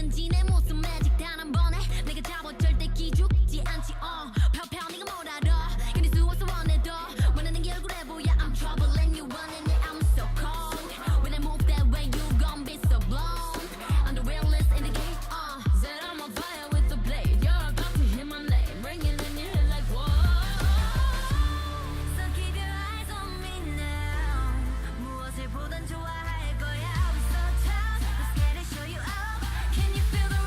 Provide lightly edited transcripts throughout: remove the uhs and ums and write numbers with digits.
어땠는지 내 모습 매직 단 한 번에 내가 잡아 절대 기죽지 않지 펴펴 네가 뭘 알아 괜히 수워서 원해도 원하는 게 얼굴에 보여 I'm trouble and you running it I'm so cold when I move that way you gon' be so blown I'm the realest in the game said I'm on fire with the blade you're about to hear my name ringing in your head like whoa so keep your eyes on me now 무엇을 보던 좋아할 거야 we so tough let's get it show you up can you feel the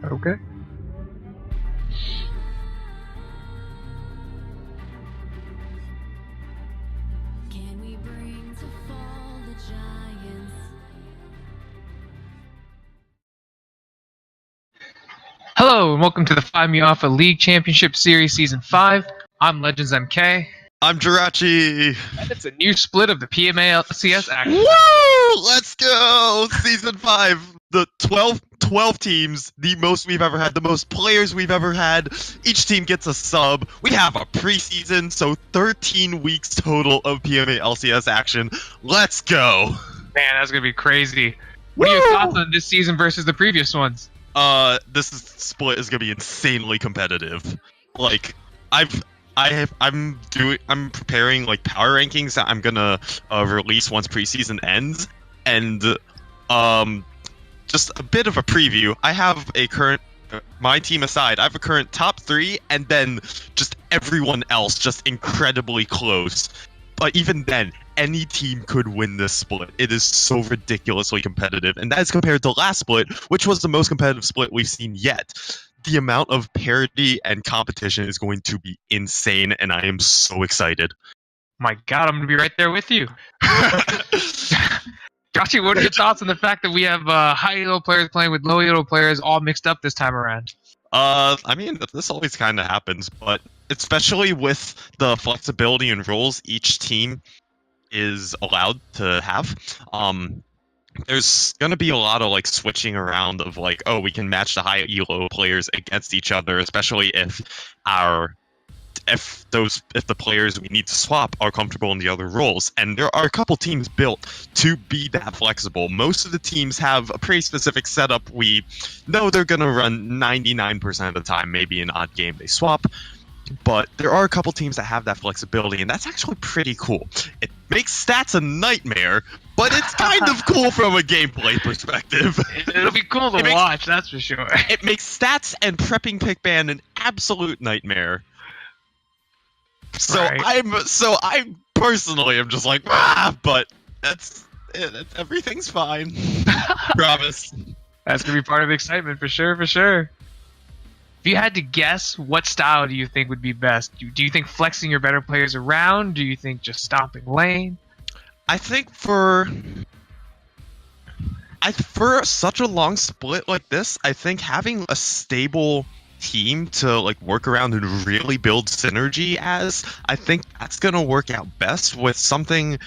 Okay. Can we bring to fall the giants? Hello, and welcome to the 5 Me Off a League Championship Series Season 5. I'm Legends MK, I'm Jirachi. and it's a new split of the PMA LCS action. Woo! Let's go! Season 5. The 12 teams, the most we've ever had, the most players we've ever had. Each team gets a sub. We have a preseason, so 13 weeks total of PMA LCS action. Let's go! Man, that's going to be crazy. What are your thoughts on this season versus the previous ones? Split is gonna be insanely competitive. Like, I'm preparing like power rankings that I'm gonna release once preseason ends, and just a bit of a preview. I have a current, my team aside, I have a current top 3, and then just everyone else just incredibly close. But even then, any team could win this split. It is so ridiculously competitive, and that is compared to last split, which was the most competitive split we've seen yet. The amount of parity and competition is going to be insane, and I am so excited. My God, I'm going to be right there with you. Joshi, what are your thoughts on the fact that we have high elo players playing with low elo players all mixed up this time around? I mean, this always kind of happens, but especially with the flexibility and roles each team is allowed to have, there's gonna be a lot of like switching around of like, oh, we can match the high elo players against each other, especially if the players we need to swap are comfortable in the other roles. And there are a couple teams built to be that flexible. Most of the teams have a pretty specific setup. We know they're gonna run 99% of the time. Maybe an odd game they swap. But there are a couple teams that have that flexibility, and that's actually pretty cool. It makes stats a nightmare, but it's kind of cool from a gameplay perspective. It'll be cool to watch, that's for sure. It makes stats and prepping pick ban an absolute nightmare. So Right. I personally am just like, but everything's fine. Promise. That's going to be part of the excitement, for sure, for sure. If you had to guess, what style do you think would be best? Do you think flexing your better players around? Do you think just stopping lane? I think for such a long split like this, I think having a stable team to like work around and really build synergy I think that's gonna work out best with something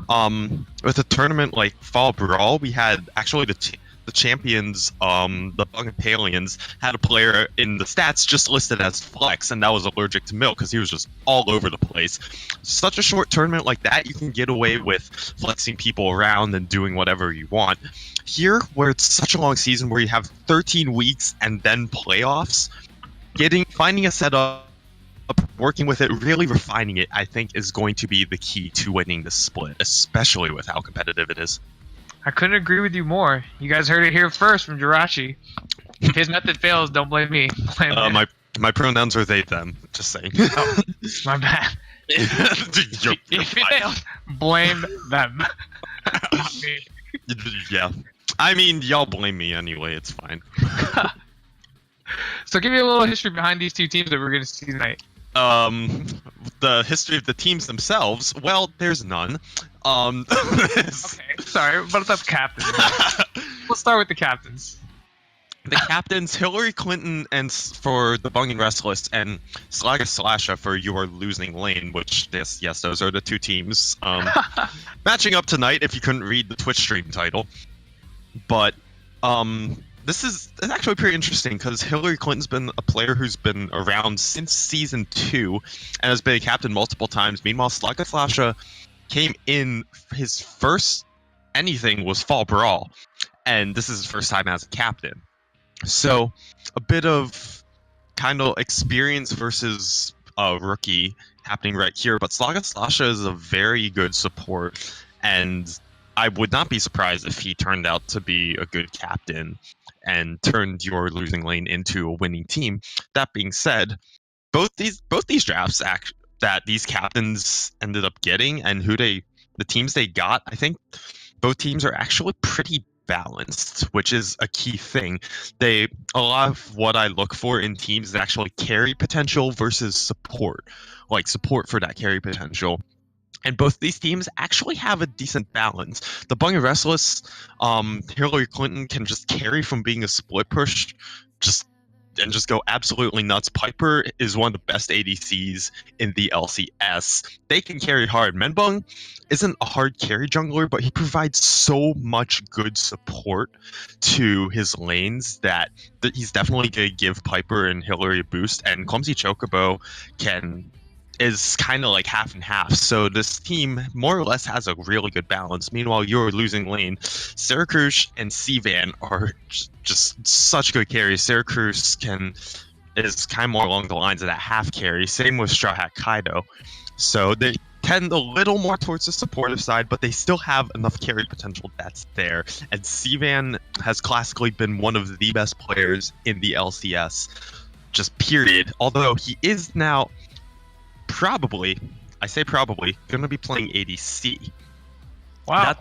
with a tournament like Fall Brawl. We had actually the champions, the Bungapalians, had a player in the stats just listed as flex, and that was allergic to milk because he was just all over the place. Such a short tournament like that, you can get away with flexing people around and doing whatever you want. Here, where it's such a long season, where you have 13 weeks and then playoffs, finding a setup, working with it, really refining it, I think is going to be the key to winning this split, especially with how competitive it is. I couldn't agree with you more. You guys heard it here first from Jirachi. If his method fails, don't blame me. Blame him. My pronouns are they, them. Just saying. Oh, my bad. If it fails, blame them. Not me. Yeah. I mean, y'all blame me anyway. It's fine. So give me a little history behind these two teams that we're going to see tonight. The history of the teams themselves, well, there's none. Okay, sorry, but that's captains. Let's start with the captains. The captains, Hillary Clinton for the Bung and Restless, and Slaga Slasha for Your Losing Lane, which, yes, those are the two teams matching up tonight, if you couldn't read the Twitch stream title. But it's actually pretty interesting because Hillary Clinton's been a player who's been around since Season 2 and has been a captain multiple times. Meanwhile, Slaga Slasha came in, his first anything was Fall Brawl, and this is his first time as a captain. So a bit of kind of experience versus a rookie happening right here, but Slaga Slasha is a very good support, and I would not be surprised if he turned out to be a good captain and turned Your Losing Lane into a winning team. That being said, both these drafts that these captains ended up getting and the teams they got, I think both teams are actually pretty balanced, which is a key thing. A lot of what I look for in teams is actually carry potential versus support, like support for that carry potential. And both these teams actually have a decent balance. The Bung and Restless, Hillary Clinton can just carry from being a split push, just go absolutely nuts. Piper is one of the best ADCs in the LCS. They can carry hard. Menbung isn't a hard carry jungler, but he provides so much good support to his lanes that he's definitely going to give Piper and Hillary a boost. And Clumsy Chocobo is kind of like half and half. So this team more or less has a really good balance. Meanwhile, you're losing lane. Syracuse and Cvan are just such good carries. Syracuse is kind of more along the lines of that half carry. Same with Straw Hat Kaido. So they tend a little more towards the supportive side, but they still have enough carry potential that's there. And Cvan has classically been one of the best players in the LCS, just period. Although he is now probably going to be playing ADC. Wow.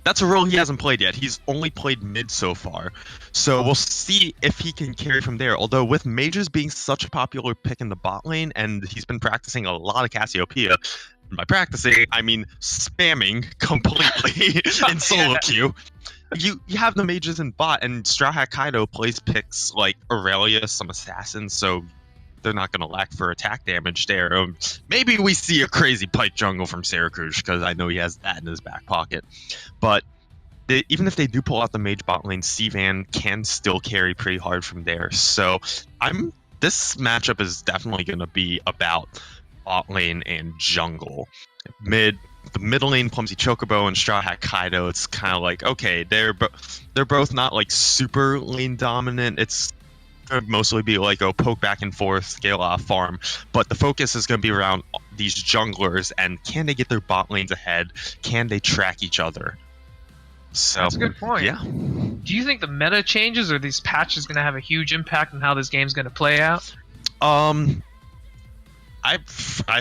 That's a role he hasn't played yet. He's only played mid so far. So we'll see if he can carry from there. Although with mages being such a popular pick in the bot lane, and he's been practicing a lot of Cassiopeia. And by practicing, I mean spamming completely in solo queue. You have the mages in bot, and Straw Hat Kaido plays picks like Aurelia, some assassins, so they're not going to lack for attack damage there. Maybe we see a crazy Pike jungle from Syracuse, because I know he has that in his back pocket. But even if they do pull out the mage bot lane, Cvan can still carry pretty hard from there. So this matchup is definitely going to be about bot lane and jungle. The middle lane, Clumsy Chocobo and Straw Hat Kaido, it's kind of like, okay, they're both not like super lane dominant. It's mostly be like poke back and forth, scale off, farm, but the focus is going to be around these junglers and can they get their bot lanes ahead? Can they track each other? So that's a good point. Yeah. Do you think the meta changes or these patches going to have a huge impact on how this game's going to play out? I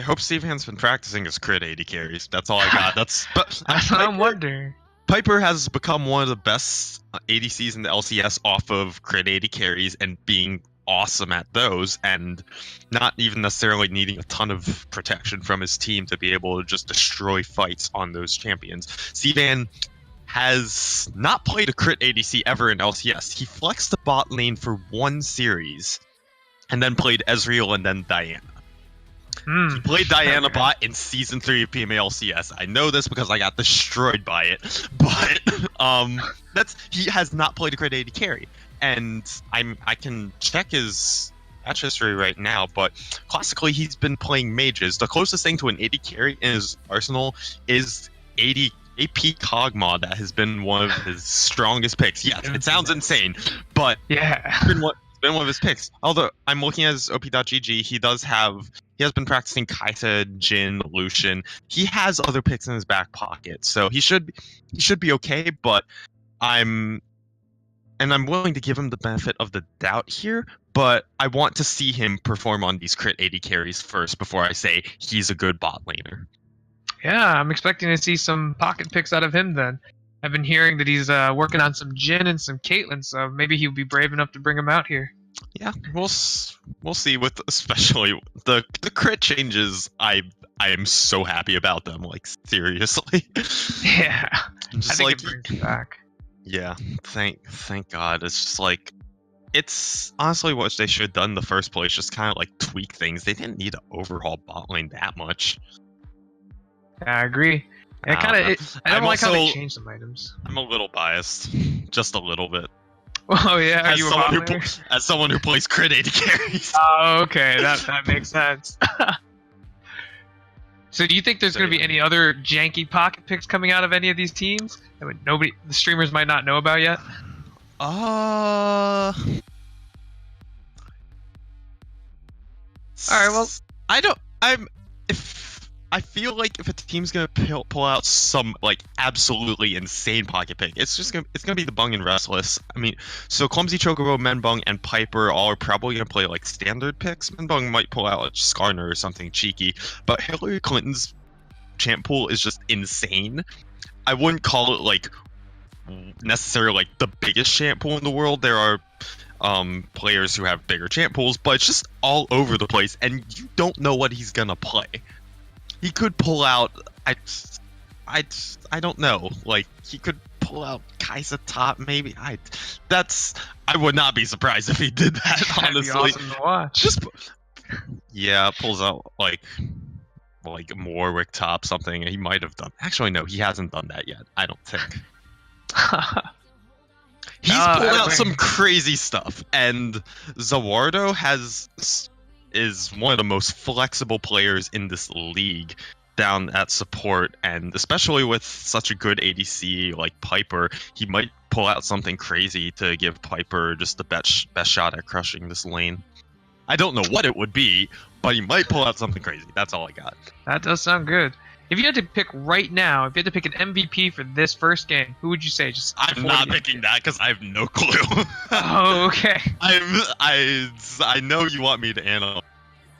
hope Steven's been practicing his crit 80 carries. That's all I got. That's what I'm wondering. Piper has become one of the best ADCs in the LCS off of crit 80 carries and being awesome at those, and not even necessarily needing a ton of protection from his team to be able to just destroy fights on those champions. Cvan has not played a crit ADC ever in LCS. He flexed the bot lane for one series and then played Ezreal and then Diana. He played Diana bot in Season 3 of PMALCS. I know this because I got destroyed by it. But he has not played a crit 80 carry. And I can check his match history right now, but classically he's been playing mages. The closest thing to an 80 carry in his arsenal is AP Kog'Maw. That has been one of his strongest picks. Yes, it sounds insane, but yeah, it's been one of his picks. Although I'm looking at his op.gg, he has been practicing Kaisa, Jhin, Lucian. He has other picks in his back pocket, so he should be okay. But I'm willing to give him the benefit of the doubt here. But I want to see him perform on these crit 80 carries first before I say he's a good bot laner. Yeah, I'm expecting to see some pocket picks out of him then. I've been hearing that he's working on some Jhin and some Caitlyn, so maybe he'll be brave enough to bring him out here. Yeah, we'll see with especially the crit changes. I am so happy about them. Like seriously. Yeah, just I think it brings it back. Yeah, thank God. It's just like it's honestly what they should have done in the first place. Just kind of like tweak things. They didn't need to overhaul bot lane that much. Yeah, I agree. I don't like how they changed some items. I'm a little biased, just a little bit. Oh yeah, as someone who plays crit 80 carries. Oh, okay, that makes sense. So, do you think there's going to be any other janky pocket picks coming out of any of these teams that the streamers might not know about yet? All right. Well, I feel like if a team's gonna pull out some like absolutely insane pocket pick, it's gonna be the Bung and Restless. I mean, so Clumsy Chocobo, Menbung, and Piper all are probably gonna play like standard picks. Menbung might pull out like Skarner or something cheeky, but Hillary Clinton's champ pool is just insane. I wouldn't call it like necessarily like the biggest champ pool in the world. There are players who have bigger champ pools, but it's just all over the place, and you don't know what he's gonna play. He could pull out. I don't know. Like, he could pull out Kai'Sa top, maybe. I would not be surprised if he did that. That'd Honestly, be awesome to watch. pulls out like Warwick top, something he might have done. Actually, no, he hasn't done that yet. I don't think. He's pulled out some crazy stuff, and Zawardo is one of the most flexible players in this league down at support, and especially with such a good ADC like Piper, he might pull out something crazy to give Piper just the best shot at crushing this lane. I don't know what it would be, but he might pull out something crazy. That's all I got. That does sound good. If you had to pick right now, if you had to pick an MVP for this first game, who would you say? Just I'm not picking that because I have no clue. Oh, okay. I know you want me to analyze,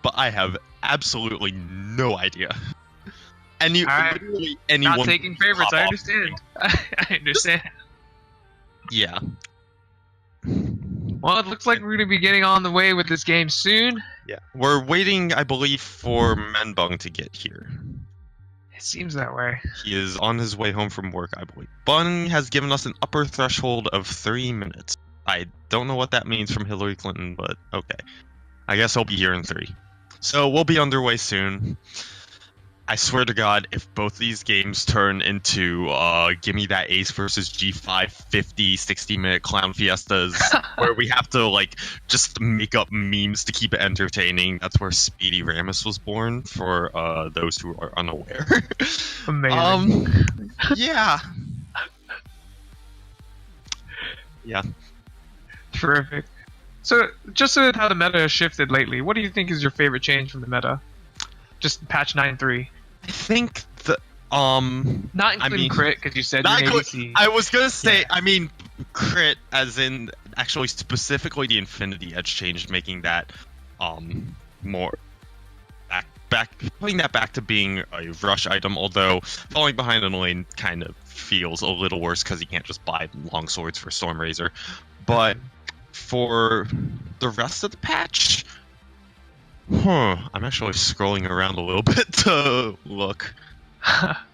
but I have absolutely no idea. Literally anyone. Not taking favorites. I understand. I understand. Yeah. Well, it looks like we're going to be getting on the way with this game soon. Yeah. We're waiting, I believe, for Menbung to get here. It seems that way. He is on his way home from work, I believe. Bung has given us an upper threshold of 3 minutes. I don't know what that means from Hillary Clinton, but okay. I guess he'll be here in 3. So we'll be underway soon. I swear to God, if both these games turn into gimme that ace versus G5 50, 60-minute clown fiestas where we have to like just make up memes to keep it entertaining, that's where Speedy Ramus was born, for those who are unaware. Amazing. Yeah. Yeah. Terrific. So, just with how the meta has shifted lately, what do you think is your favorite change from the meta? Just patch 9.3. I think the Not including crit, because you said not your ADC. I was gonna say, Yeah. I mean, crit as in actually specifically the Infinity Edge change, making that more putting that back to being a rush item. Although falling behind in the lane kind of feels a little worse because you can't just buy long swords for Stormrazor. But for the rest of the patch, I'm actually scrolling around a little bit to look.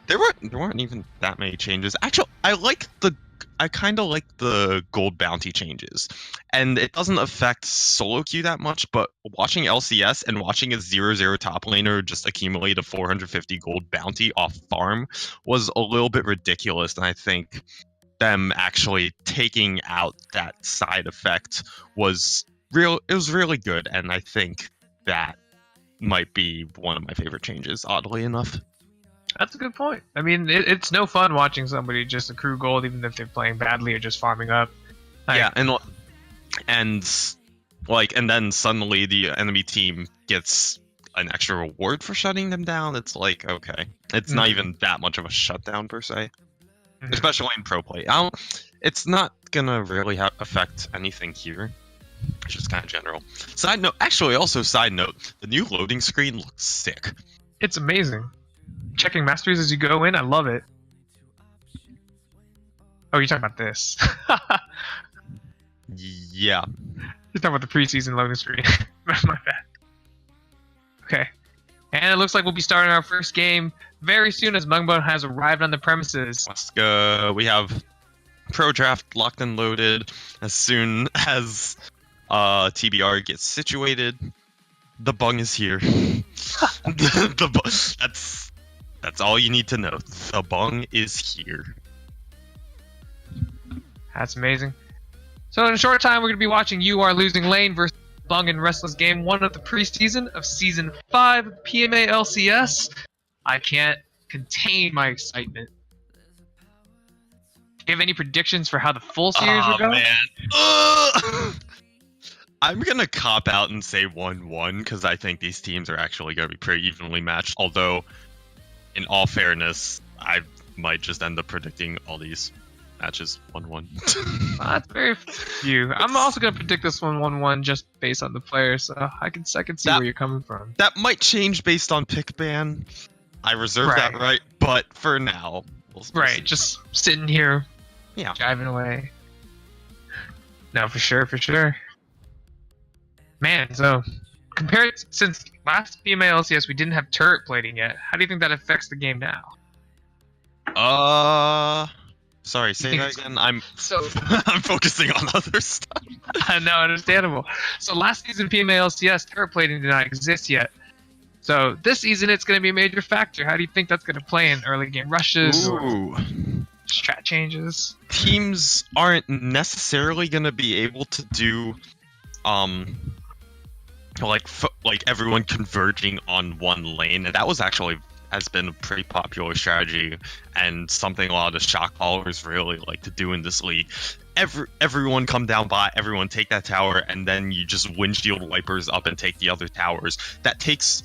There weren't even that many changes. Actually, I kind of like the gold bounty changes, and it doesn't affect solo queue that much. But watching LCS and watching a 0-0 top laner just accumulate a 450 gold bounty off farm was a little bit ridiculous, and I think them actually taking out that side effect was real. It was really good, and I think that might be one of my favorite changes, oddly enough. That's a good point. I mean, it's no fun watching somebody just accrue gold, even if they're playing badly or just farming up. Yeah, and then suddenly the enemy team gets an extra reward for shutting them down. It's like, okay, it's not even that much of a shutdown per se, especially in pro play. It's not gonna really affect anything here. It's just kind of general. Side note, the new loading screen looks sick. It's amazing. Checking masteries as you go in, I love it. Oh, you're talking about this. Yeah. You're talking about the preseason loading screen. My bad. Okay. And it looks like we'll be starting our first game very soon as Mungbone has arrived on the premises. Let's go. We have Pro Draft locked and loaded. As soon as TBR gets situated, the bung is here. That's all you need to know. The bung is here. That's amazing. So in a short time, we're going to be watching You Are Losing Lane versus Bung in Restless Game 1 of the preseason of Season 5 of PMA LCS. I can't contain my excitement. Do you have any predictions for how the full series will go? Man. I'm going to cop out and say 1-1 because I think these teams are actually going to be pretty evenly matched. Although, in all fairness, I might just end up predicting all these matches 1-1. That's very few. I'm also going to predict this one 1-1 just based on the players. So I can see where you're coming from. That might change based on pick ban. I reserve that right, but for now, we'll right, just sitting here Yeah. Driving away. No, for sure, for sure. Man, so compared since last PMA LCS, we didn't have turret plating yet. How do you think that affects the game now? Sorry, say that again. I'm So I'm focusing on other stuff. no, understandable. So last season PMA LCS turret plating did not exist yet. So this season it's going to be a major factor. How do you think that's going to play in early game rushes or Ooh. strat changes? Teams aren't necessarily going to be able to do like everyone converging on one lane, and that was actually has been a pretty popular strategy and something a lot of the shot callers really like to do in this league. Everyone come down bot, everyone take that tower, and then you just windshield wipers up and take the other towers. That takes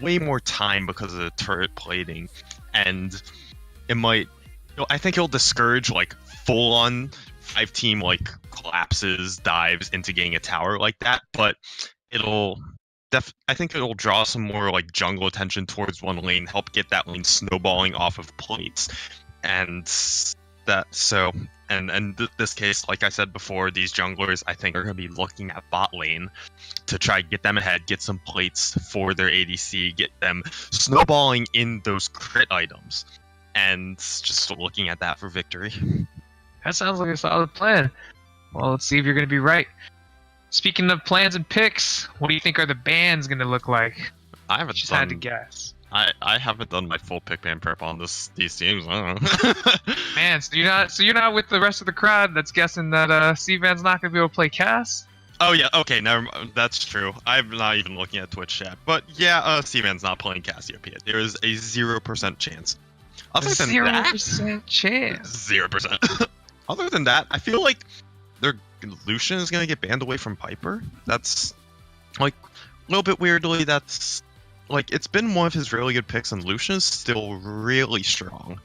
way more time because of the turret plating, and it might, I think it'll discourage like full on 5-team like collapses, dives into getting a tower like that, but I think it'll draw some more like jungle attention towards one lane, help get that lane snowballing off of plates, and this case, like I said before, these junglers I think are going to be looking at bot lane to try to get them ahead, get some plates for their ADC, get them snowballing in those crit items, and just looking at that for victory. That sounds like a solid plan. Well, let's see if you're going to be right. Speaking of plans and picks, what do you think are the bans going to look like? I haven't Just done. had to guess. I haven't done my full pick ban prep on these teams. I don't know. Man, so you're not with the rest of the crowd that's guessing that C-Van's not going to be able to play Cass? Oh yeah, okay, that's true. I'm not even looking at Twitch chat, but yeah, C-Van's not playing Cassiopeia. There is a 0% chance. Other than 0% chance. 0%. Other than that, I feel like Lucian is gonna get banned away from Piper. That's like a little bit weirdly. That's like it's been one of his really good picks, and Lucian's still really strong.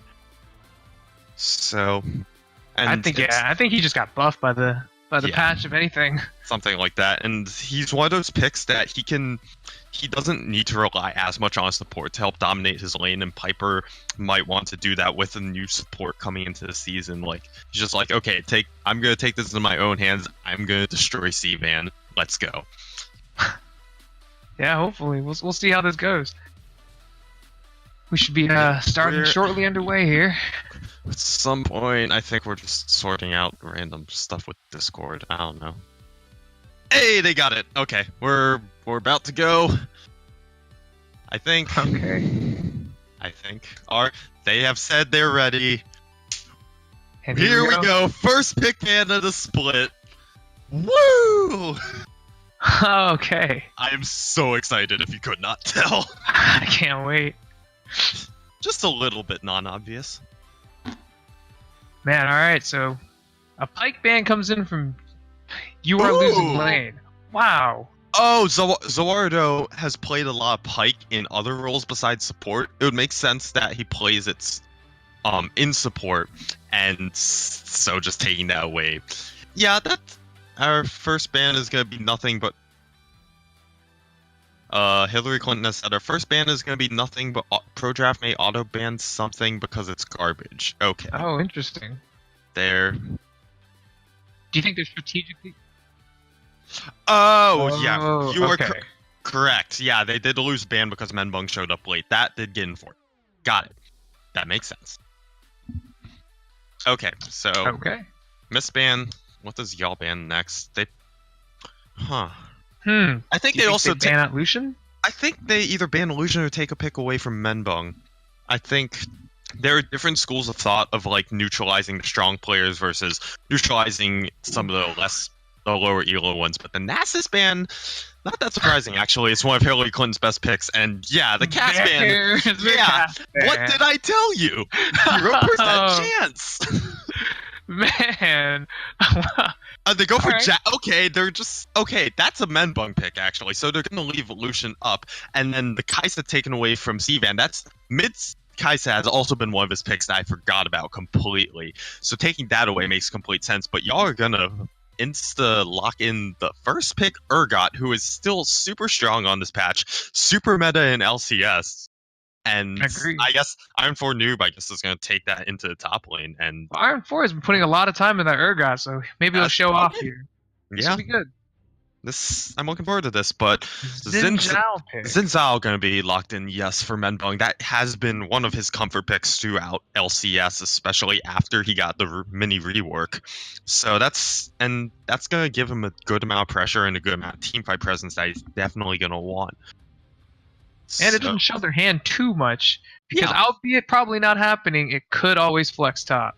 So, and I think he just got buffed by the patch, if anything. Something like that, and he's one of those picks that he doesn't need to rely as much on support to help dominate his lane, and Piper might want to do that with a new support coming into the season. Like, he's just like, okay, I'm gonna take this into my own hands. I'm gonna destroy C-Van. Let's go. Yeah, hopefully we'll see how this goes. We should be starting shortly underway here. At some point, I think we're just sorting out random stuff with Discord. I don't know. Hey, they got it. Okay, we're about to go. I think. Okay. They have said they're ready. And Here we go. First pick ban of the split. Woo! Okay. I am so excited if you could not tell. I can't wait. Just a little bit non-obvious. Man, alright, so a Pyke ban comes in from You Are Losing Lane. Wow. Oh, Zoardo has played a lot of Pyke in other roles besides support. It would make sense that he plays it in support, and so just taking that away. Yeah, our first ban is going to be nothing but Hillary Clinton has said our first ban is going to be nothing but Pro Draft may auto ban something because it's garbage. Okay. Oh, interesting. There. Do you think they're strategically? Oh, yeah. You okay. are correct. Yeah, they did lose ban because Menbung showed up late. That did get enforced. Got it. That makes sense. Okay, so. Okay. Miss ban. What does y'all ban next? I think Do you think they ban out Lucian? I think they either ban Lucian or take a pick away from Menbung. I think there are different schools of thought of like neutralizing the strong players versus neutralizing some of the lower elo ones. But the Nasus ban, not that surprising actually. It's one of Hillary Clinton's best picks, and yeah, the Cass ban. Yeah, what did I tell you? 0% chance. Man. They go for Right. Okay, that's a Menbung pick actually. So they're gonna leave Lucian up, and then the Kaisa taken away from C-Van. That's Kaisa has also been one of his picks that I forgot about completely. So taking that away makes complete sense. But y'all are gonna insta lock in the first pick, Urgot, who is still super strong on this patch, super meta in LCS. And I agree. I guess Iron 4 Noob, I guess, is going to take that into the top lane. And Iron 4 has been putting a lot of time in that Urgot, so maybe he'll show off here. This yeah, will be good. I'm looking forward to this. But Xin Zhao pick. Xin Zhao going to be locked in, yes, for Menbung. That has been one of his comfort picks throughout LCS, especially after he got the mini rework. So that's going to give him a good amount of pressure and a good amount of teamfight presence that he's definitely going to want. And it doesn't show their hand too much, because albeit probably not happening, it could always flex top.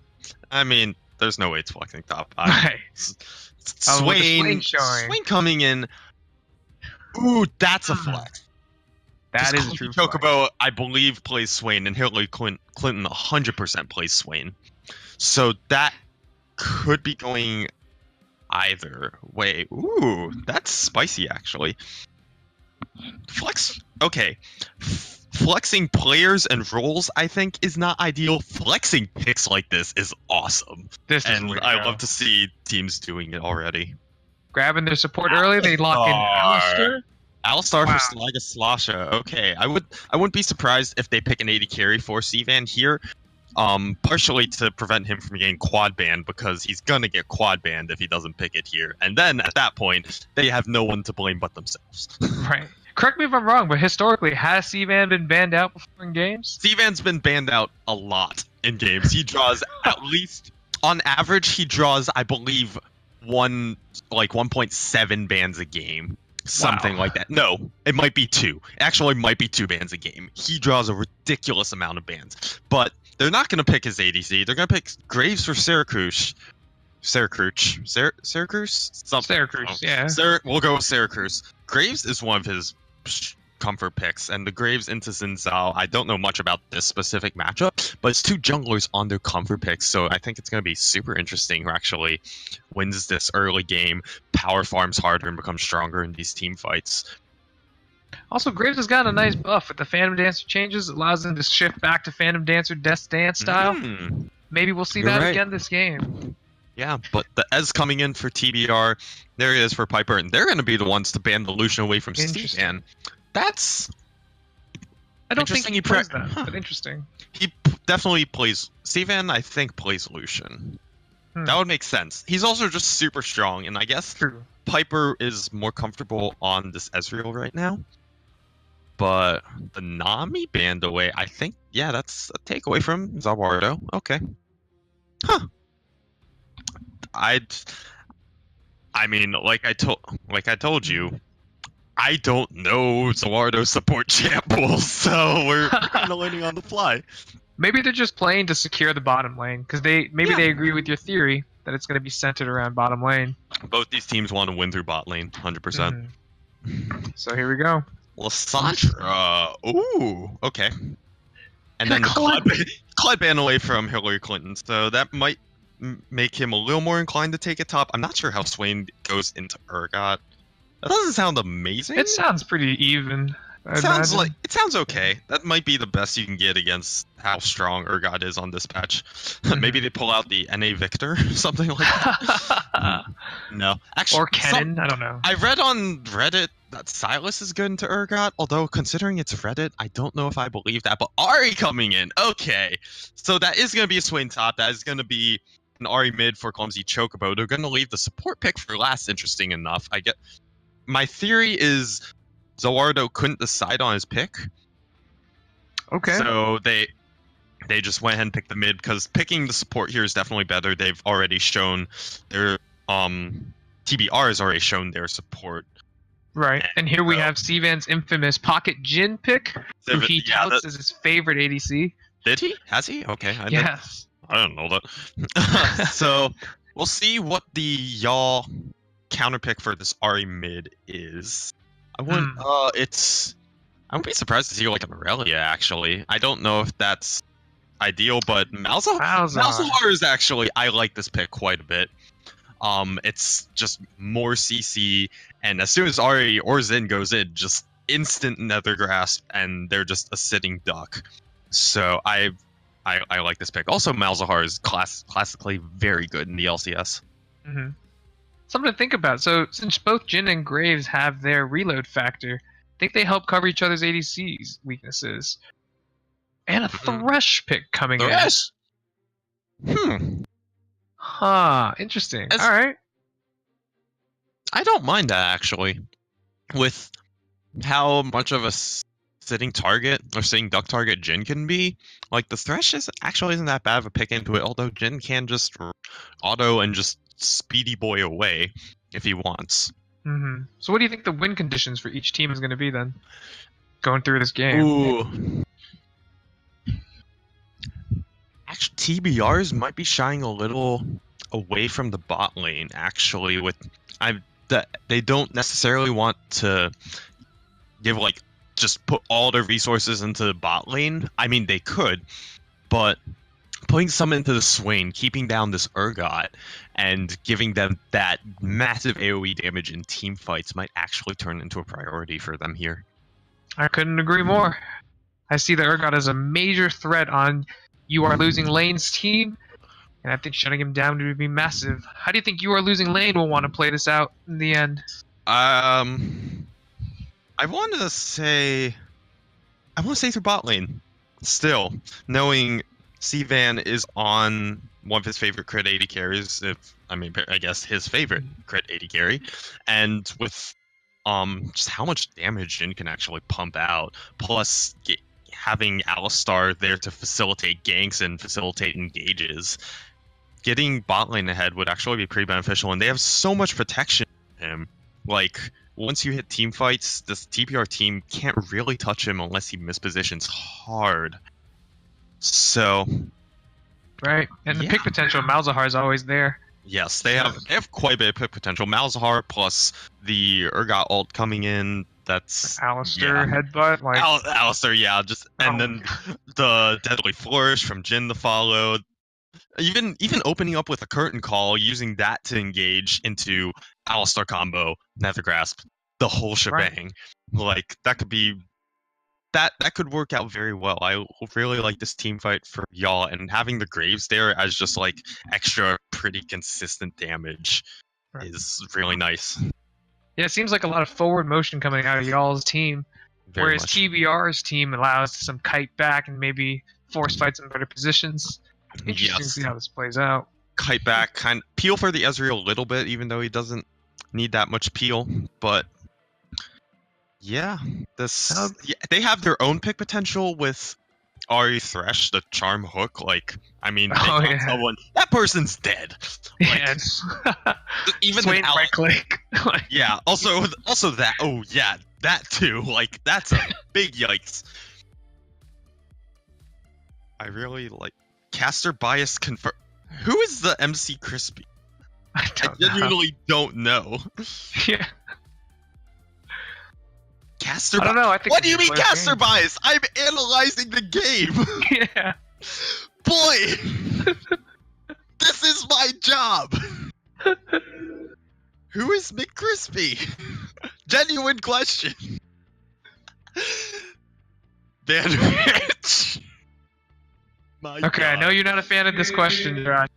I mean, there's no way it's flexing top. Right. Swain coming in. Ooh, that's a flex. That is a true Chocobo, I believe, plays Swain, and Hillary Clinton 100% plays Swain. So that could be going either way. Ooh, that's spicy, actually. Flex. Okay. Flexing players and roles, I think, is not ideal. Flexing picks like this is awesome. I love to see teams doing it already. Grabbing their support early, they lock in Alistar. Alistar for Slagus Slasha. Okay, I wouldn't be surprised if they pick an 80 carry for Sivan here. Partially to prevent him from getting quad banned, because he's gonna get quad banned if he doesn't pick it here. And then at that point, they have no one to blame but themselves. Right. Correct me if I'm wrong, but historically, has Sivan been banned out before in games? Sivan's been banned out a lot in games. He draws at least, on average, he draws, I believe, 1.7 bans a game. Something like that. No, it might be 2. Actually, it might be 2 bans a game. He draws a ridiculous amount of bans. But they're not going to pick his ADC. They're going to pick Graves for Syracuse. Syracuse? Syracuse, yeah. We'll go with Syracuse. Graves is one of his comfort picks, and the Graves into Xin Zhao, I don't know much about this specific matchup, but it's 2 junglers on their comfort picks, so I think it's going to be super interesting who actually wins this early game, power farms harder, and becomes stronger in these team fights. Also, Graves has gotten a nice buff with the Phantom Dancer changes. It allows him to shift back to Phantom Dancer Death Dance style. Maybe we'll see that again this game. Yeah, but the Ez coming in for TBR, there he is for Piper, and they're going to be the ones to ban the Lucian away from Steve. That's I don't think he plays that, but interesting. He definitely plays Steven, I think, plays Lucian. That would make sense. He's also just super strong, and I guess Piper is more comfortable on this Ezreal right now. But the Nami banned away, I think, yeah, that's a takeaway from Zawardo. Okay. Huh. I mean, like I told you, I don't know Zawardo's support champ pools, so we're kind of learning on the fly. Maybe they're just playing to secure the bottom lane, because they agree with your theory that it's going to be centered around bottom lane. Both these teams want to win through bot lane, 100%. So here we go. Lysandra. Ooh, okay. And then Clyde ban away from Hillary Clinton, so that might make him a little more inclined to take a top. I'm not sure how Swain goes into Urgot. That doesn't sound amazing. It sounds pretty even. It sounds okay. That might be the best you can get against how strong Urgot is on this patch. Maybe they pull out the NA Victor, something like that. No, actually, or Kennen. I don't know. I read on Reddit that Silas is good into Urgot, although considering it's Reddit, I don't know if I believe that. But Ari coming in, okay, so that is going to be a Swain top. That is going to be an Ari mid for Clumsy Chocobo. They're going to leave the support pick for last. Interesting enough, I get. My theory is Zawardo couldn't decide on his pick. Okay. So they just went ahead and picked the mid, because picking the support here is definitely better. They've already shown their TBR has already shown their support. Right, and here we have Sivan's infamous Pocket Jin pick, who he touts as his favorite ADC. Did he? Has he? Okay. Yes. I don't know that. So we'll see what the YALL counter pick for this Ari mid is. I wouldn't be surprised to see like a Morelia, actually. I don't know if that's ideal, but Malzahar is actually, I like this pick quite a bit. It's just more CC, and as soon as Ari or Xin goes in, just instant Nether Grasp, and they're just a sitting duck. So I like this pick. Also, Malzahar is classically very good in the LCS. Something to think about. So since both Jin and Graves have their reload factor, I think they help cover each other's ADC's weaknesses. And a Thresh pick coming in. Thresh. Huh. Interesting. As- All right. I don't mind that actually. With how much of a sitting target or sitting duck target Jin can be, like the Thresh isn't that bad of a pick into it. Although Jin can just auto and just speedy boy away if he wants. Mm-hmm. So what do you think the win conditions for each team is going to be then? Going through this game. Ooh. Actually, TBRs might be shying a little away from the bot lane. Actually, that they don't necessarily want to give just put all their resources into the bot lane. I mean, they could, but putting some into the Swain, keeping down this Urgot, and giving them that massive AoE damage in team fights might actually turn into a priority for them here. I couldn't agree more. I see the Urgot as a major threat on You Are Losing Lane's team, and I think shutting him down would be massive. How do you think You Are Losing Lane will want to play this out in the end? I want to say through bot lane. Still, knowing C-Van is on one of his favorite crit 80 carries, I guess his favorite crit 80 carry, and with just how much damage Jin can actually pump out, plus having Alistar there to facilitate ganks and facilitate engages, getting bot lane ahead would actually be pretty beneficial, and they have so much protection in him. Like, once you hit team fights, this TBR team can't really touch him unless he mispositions hard. So, right, and the pick potential of Malzahar is always there. Yes, they have quite a bit of pick potential. Malzahar plus the Urgot ult coming in. That's Alistar headbutt, like Alistar, and then the deadly flourish from Jin to follow. Even opening up with a curtain call, using that to engage into Alistar combo, Nether Grasp, the whole shebang. Right. Like that could work out very well. I really like this team fight for YALL, and having the Graves there as just like extra pretty consistent damage is really nice. Yeah, it seems like a lot of forward motion coming out of YALL's team, whereas much. TBR's team allows some kite back and maybe force fights in better positions. Interesting to see how this plays out. Kite back, kind of peel for the Ezreal a little bit, even though he doesn't need that much peel, but yeah, they have their own pick potential with Ahri Thresh, the charm hook. Like, I mean, someone, that person's dead. Like, even Swain right click. Yeah. Also that. Oh yeah, that too. Like, that's a big yikes. I really like caster bias confirm. Who is the MC Crispy? I genuinely don't know. Yeah. Caster I don't know. I think what do you mean caster bias? I'm analyzing the game. Yeah. Boy, this is my job. Who is McCrispy? Genuine question. Bandwidth. Okay, I know you're not a fan of this question, John.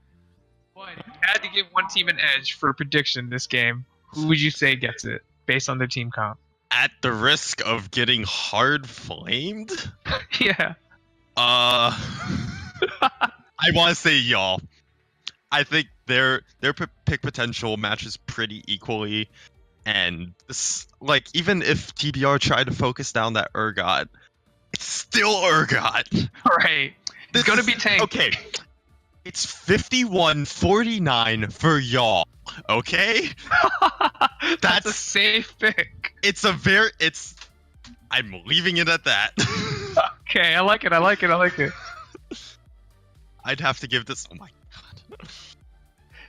But if you had to give one team an edge for a prediction this game, who would you say gets it based on their team comp? At the risk of getting hard flamed? Yeah. I want to say YALL. I think their pick potential matches pretty equally, and this, like, even if TBR tried to focus down that Urgot, it's still Urgot. Right. It's gonna be tanked. Okay. It's 51-49 for YALL. Okay? That's a safe pick. I'm leaving it at that. Okay, I like it. I'd have to give this. Oh my god.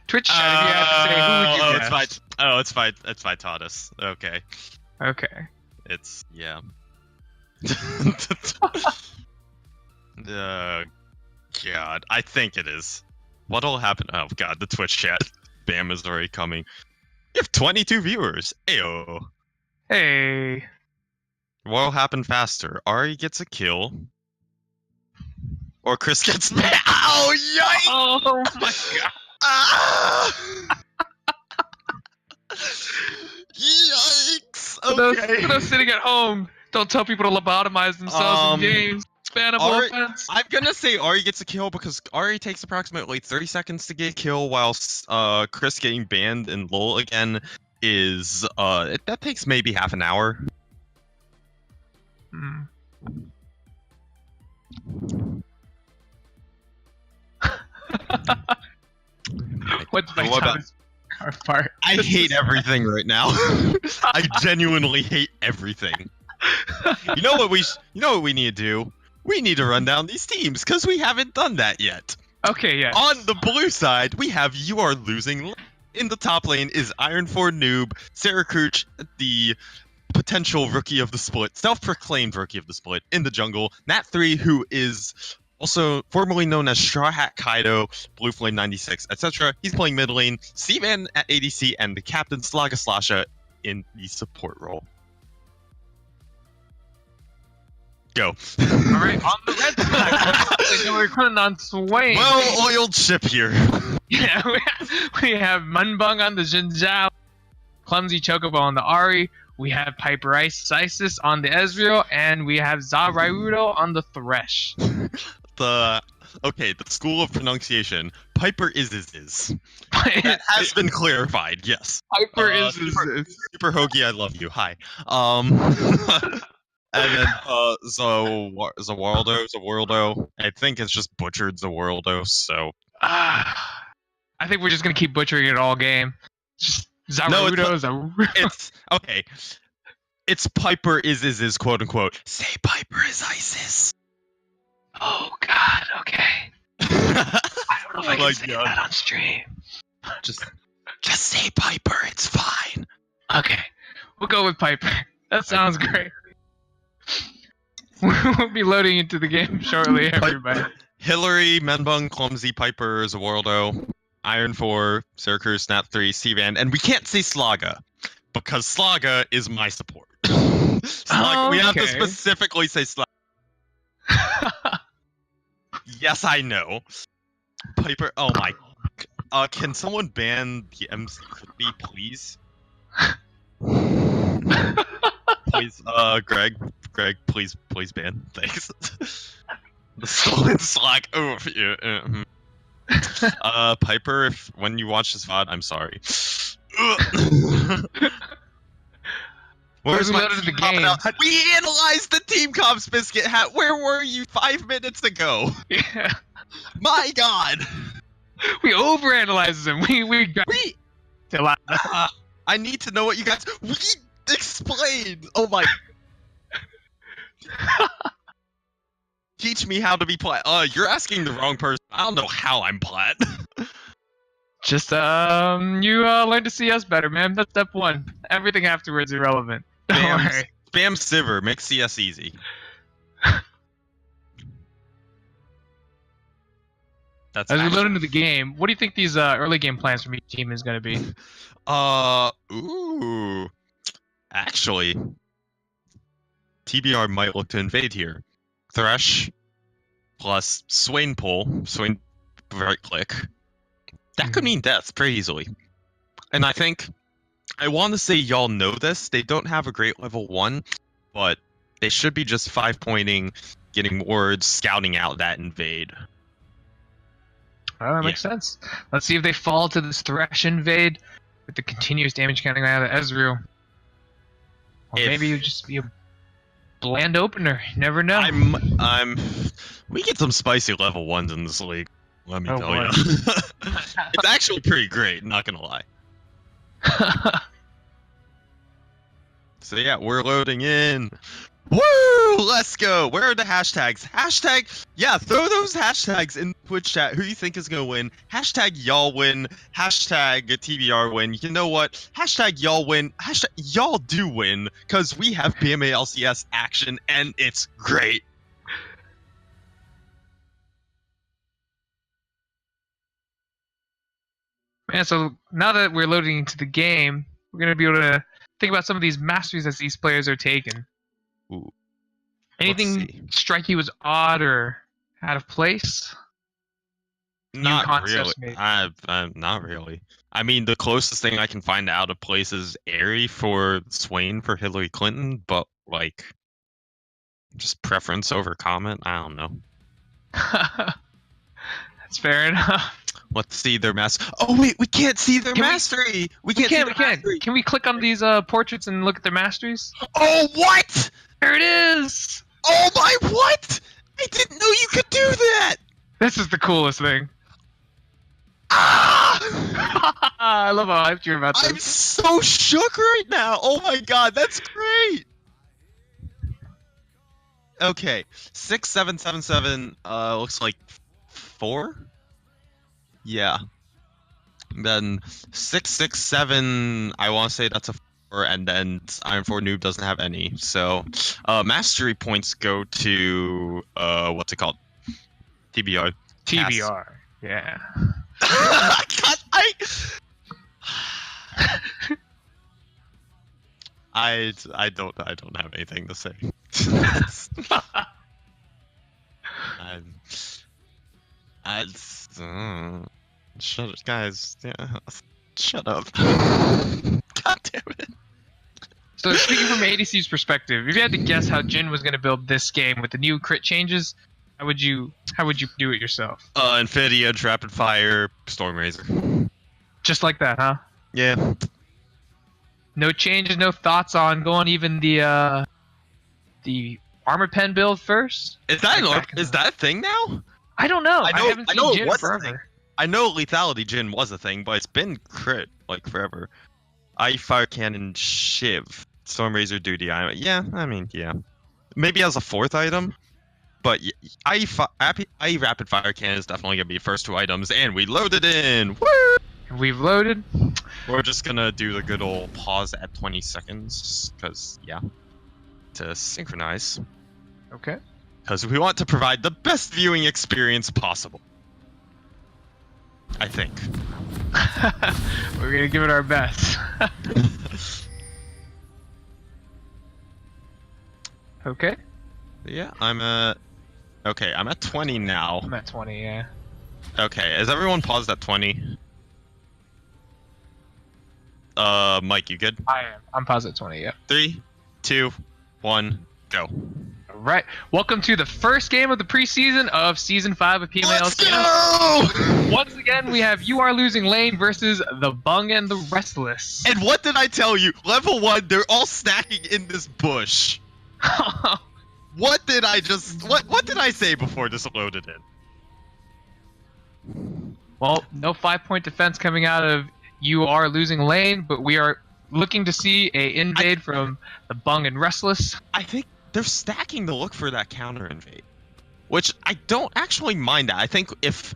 Twitch chat, if you had to say, who would you guess? It's fine. It's Vitatus. Okay. Okay. It's, yeah. God, I think it is. What'll happen? Oh god, the Twitch chat. Bam is already coming. You have 22 viewers. Ayo. Hey. What'll happen faster? Ahri gets a kill. Or Chris gets mad. Oh, yikes! Oh my god. Ah! Yikes! Okay. For those sitting at home, don't tell people to lobotomize themselves in games. bannable Ari, offense. I'm gonna say Ari gets a kill because Ari takes approximately 30 seconds to get a kill, while Chris getting banned in LoL again is that takes maybe half an hour. Hmm. What's my What about- toughest part? I This hate is- everything right now. I genuinely hate everything. You know what we need to do? We need to run down these teams because we haven't done that yet. Okay, yeah. On the blue side, we have You Are Losing. In the top lane is Iron 4 Noob, Sarah Cooch, the potential rookie of the split, self-proclaimed rookie of the split. In the jungle, Nat3, who is also formerly known as Straw Hat Kaido, Blue Flame 96, etc. He's playing mid lane, Steven at ADC, and the captain Slaga Slasha in the support role. Go. All right, on the red side, we're putting on Swain. Well-oiled ship here. Yeah, we have Munbung on the Jinzhao, Clumsy Chocobo on the Ari. We have Piper Isis on the Ezreal, and we have Zaraiudo on the Thresh. The school of pronunciation. Piper is. That has been clarified. Yes. Piper is. Super Hoagie, I love you. Hi. And then Zawaldo. I think it's just butchered Zawaldo. So I think we're just gonna keep butchering it all game. Just No, Zarudo, it's okay. It's Piper is quote unquote. Say Piper is ISIS. Oh God. Okay. I don't know if I can My say God. that on stream. Just say Piper. It's fine. Okay, we'll go with Piper. That sounds great. We'll be loading into the game shortly, everybody. Hillary, Menbung, Clumsy, Piper, Zawaldo, Iron 4, Syracuse, Snap 3, Sevan, and we can't say Slaga because Slaga is my support. We have to Okay. specifically say Slaga. Yes, I know. Piper, oh my. Can someone ban the MC Crispy, please? Please, Greg, please ban. Thanks. The stolen Slack. Oh, yeah. Piper, when you watch this VOD, I'm sorry. Where's We my loaded the team comp game. now? We analyzed the team comps, Biscuit Hat. Where were you 5 minutes ago? Yeah. My God. We overanalyze them. We I need to know what you guys. We explained. Oh my. Teach me how to be plat. You're asking the wrong person. I don't know how I'm plat. Just you learn to see us better, man. That's step one. Everything afterwards irrelevant. Don't worry. Spam Sivir. Make CS easy. That's As we actually- load into the game, what do you think these early game plans from each team is going to be? Ooh. Actually, TBR might look to invade here. Thresh plus Swain pull, Swain right click. That could mean death pretty easily. And I think, I want to say y'all know this. They don't have a great level 1, but they should be just 5-pointing, getting wards, scouting out that invade. Oh, that makes sense. Let's see if they fall to this Thresh invade with the continuous damage counting out of Ezreal. Or If- maybe it would just be a bland opener. You never know. We get some spicy level 1s in this league. Let me Oh, tell boy. you. It's actually pretty great, not gonna lie. So yeah, we're loading in. Woo! Let's go. Where are the hashtags? Throw those hashtags in Twitch chat. Who do you think is gonna win? Hashtag y'all win. Hashtag TBR win. You know what? Hashtag y'all win. Hashtag y'all do win because we have PMA LCS action and it's great. Man, so now that we're loading into the game, we're going to be able to think about some of these masteries that these players are taking. Ooh. Anything strike you as odd or out of place? Not really. concepts, maybe. Not really. I mean, the closest thing I can find out of place is Airy for Swain for Hillary Clinton, but like, Just preference over comment. I don't know. That's fair enough. Let's see their master. Oh wait, we can't see their mastery. We can't see their mastery. Can we click on these portraits and look at their masteries? Oh what? There it is. Oh my what? I didn't know you could do that. This is the coolest thing. Ah! I love how hyped you're about this. I'm so shook right now. Oh my god, that's great. Okay, 6777 looks like 4. Yeah. Then 667, I want to say that's a 4, and then Iron 4 Noob doesn't have any. So, mastery points go to what's it called? TBR. TBR. Yeah. God, I don't have anything to say. Guys, yeah, shut up. God damn it. So speaking from ADC's perspective, if you had to guess how Jin was going to build this game with the new crit changes, how would you do it yourself? Infinity Edge, Rapid Fire, Storm Razor. Just like that, huh? Yeah. No changes, no thoughts on going even the armor pen build first? Is that a thing now? I don't know. I haven't seen Jin it was forever. I know Lethality Jin was a thing, but it's been crit like forever. Fire Cannon, Shiv, Storm Razor, Duty. Yeah. Maybe as a 4th item, but Rapid Fire Cannon is definitely gonna be first 2 items, and we loaded in. Woo! We've loaded. We're just gonna do the good old pause at 20 seconds, cause yeah, to synchronize. Okay. Because we want to provide the best viewing experience possible. I think. We're gonna give it our best. Okay. Yeah, I'm at 20 now. I'm at 20, yeah. Okay, is everyone paused at 20? Mike, you good? I am. I'm paused at 20, yeah. 3, 2, 1, go. All right. Welcome to the first game of the preseason of Season 5 of PMA Let's LCS. go! Once again, we have You Are Losing Lane versus the Bung and the Restless. And what did I tell you? Level 1, they're all stacking in this bush. What did I say before this loaded in? Well, no 5-point defense coming out of You Are Losing Lane, but we are looking to see a invade from the Bung and Restless. I think they're stacking to look for that counter invade, which I don't actually mind that. I think if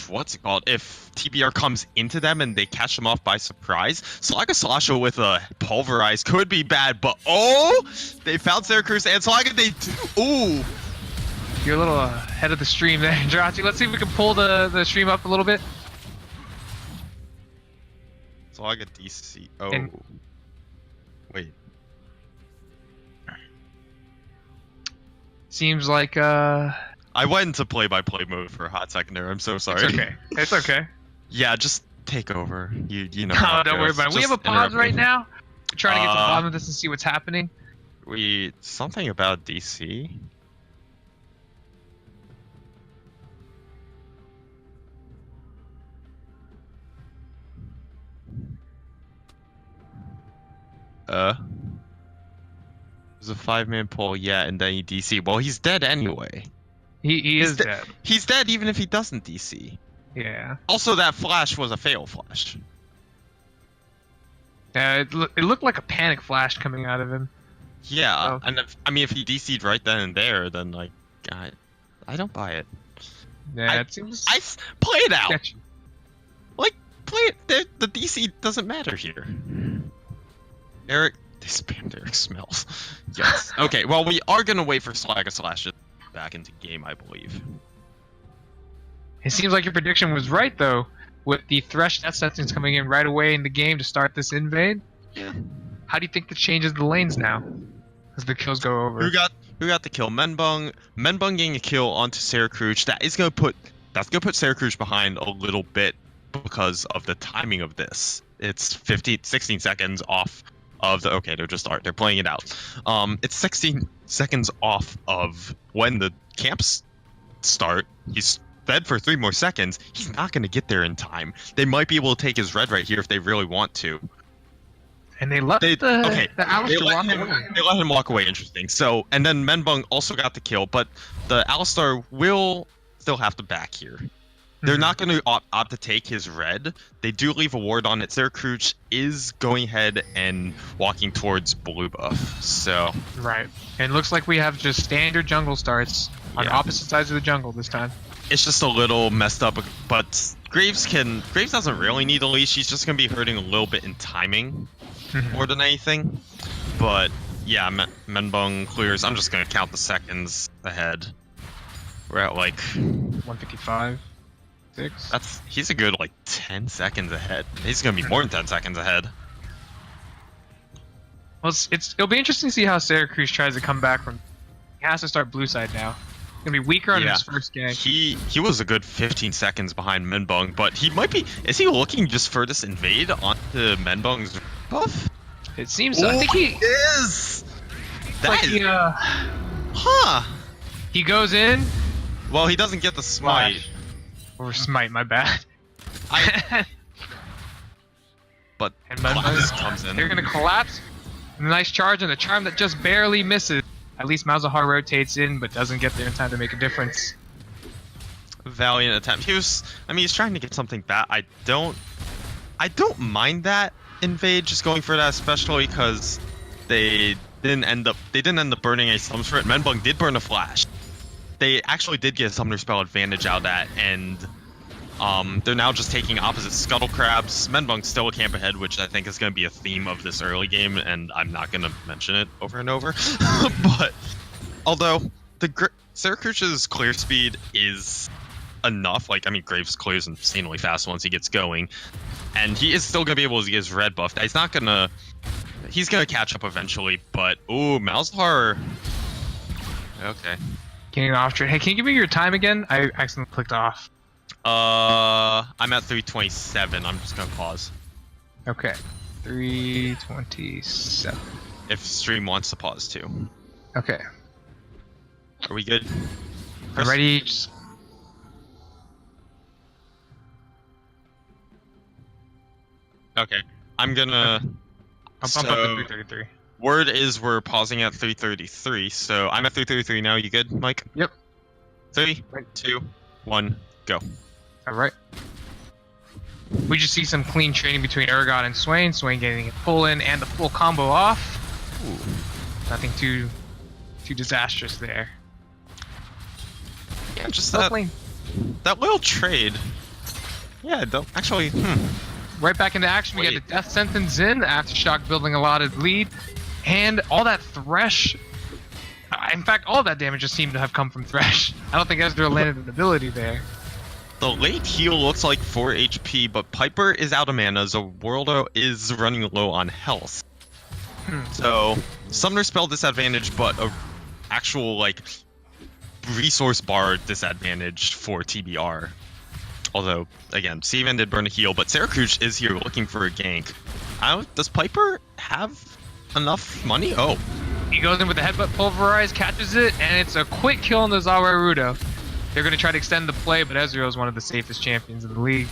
what's it called? If TBR comes into them and they catch them off by surprise, Slaga Slasher with a pulverize could be bad. But oh, they found Syracuse and Slaga. They do. Ooh. You're a little ahead of the stream there, Jirachi. Let's see if we can pull the stream up a little bit. Slaga DC. Oh. Wait. Seems like I went into play-by-play mode for a hot second there. I'm so sorry. It's okay. It's okay. Yeah, just take over. You know. No, don't worry about it. We have a pause right now. We're trying to get to the bottom of this and see what's happening. Something about DC. There's a 5-man pull, yeah, and then he DC. Well, he's dead anyway. He is dead. He's dead even if he doesn't DC. Yeah. Also, that flash was a fail flash. Yeah, it looked like a panic flash coming out of him. Yeah, So- and if he DC'd right then and there, then like, I don't buy it. Yeah, it seems Play it out. sketchy. Like, play it. The DC doesn't matter here. Eric, they spammed Eric Smells. Yes. Okay, well, we are gonna wait for Slaga Slash back into game, I believe. It seems like your prediction was right, though, with the Thresh death sentence coming in right away in the game to start this invade. Yeah. How do you think that changes the lanes now, as the kills go over? Who got the kill? Menbung getting a kill onto Syracuse. That's gonna put Syracuse behind a little bit because of the timing of this. It's 16 seconds off of the. Okay, they're playing it out. It's 16 seconds off of when the camps start. He's fed for 3 more seconds. He's not going to get there in time. They might be able to take his red right here if they really want to. And they let the Alistar walk away. They let him walk away. Interesting. So, and then Menbung also got the kill, but the Alistar will still have to back here. They're not going to opt to take his red. They do leave a ward on it. Zeracruch is going ahead and walking towards blue buff. So right, and it looks like we have just standard jungle starts on opposite sides of the jungle this time. It's just a little messed up, but Graves doesn't really need a leash. He's just going to be hurting a little bit in timing more than anything. But yeah, Menbung clears. I'm just going to count the seconds ahead. We're at like 155. He's a good like 10 seconds ahead. He's gonna be more than 10 seconds ahead. Well, it'll be interesting to see how Zeracruch tries to come back from. He has to start blue side now. He's gonna be weaker on his first game. He was a good 15 seconds behind Menbung, but he might be. Is he looking just for this invade onto Menbung's buff? It seems so. I think he is. That is. Huh. He goes in. Well, he doesn't get the smite. Or smite, my bad. But and Collapse comes in. They're gonna collapse. And a nice charge and a charm that just barely misses. At least Malzahar rotates in, but doesn't get there in time to make a difference. Valiant attempt. He's trying to get something back. I don't mind that invade just going for that, especially because they didn't end up burning a summons for it. Menbung did burn a flash. They actually did get a Summoner Spell advantage out of that, and they're now just taking opposite Scuttle Crabs. Menbung's still a camp ahead, which I think is going to be a theme of this early game, and I'm not going to mention it over and over. But although Zeracruch's clear speed is enough, Graves clears insanely fast once he gets going, and he is still going to be able to get his red buff. He's going to catch up eventually, but ooh, Malzahar. Okay. Getting off trade. Hey, can you give me your time again? I accidentally clicked off. I'm at 327. I'm just gonna pause. Okay. 327. If stream wants to pause too. Okay. Are we good? I'm ready. Okay. I'm gonna. I'll bump up to 333. Word is we're pausing at 333, so I'm at 333 now. You good, Mike? Yep. 3, 2, 1, go. Alright. We just see some clean trading between Urgot and Swain. Swain getting a pull in and the full combo off. Ooh. Nothing too disastrous there. Yeah, just that little trade. Yeah, actually. Right back into action. We get the Death Sentence in. Aftershock building a lot of lead. And all that Thresh, in fact, all that damage just seemed to have come from Thresh. I don't think Ezreal landed an ability there. The late heal looks like 4 HP, but Piper is out of mana, Zerworldo is running low on health. So, Summoner Spell disadvantage, but a actual, resource bar disadvantage for TBR. Although, again, Steven did burn a heal, but Zeracruch is here looking for a gank. Does Piper have enough money? Oh. He goes in with the headbutt pulverize, catches it, and it's a quick kill on the Zawarudo. They're going to try to extend the play, but Ezreal is one of the safest champions in the league.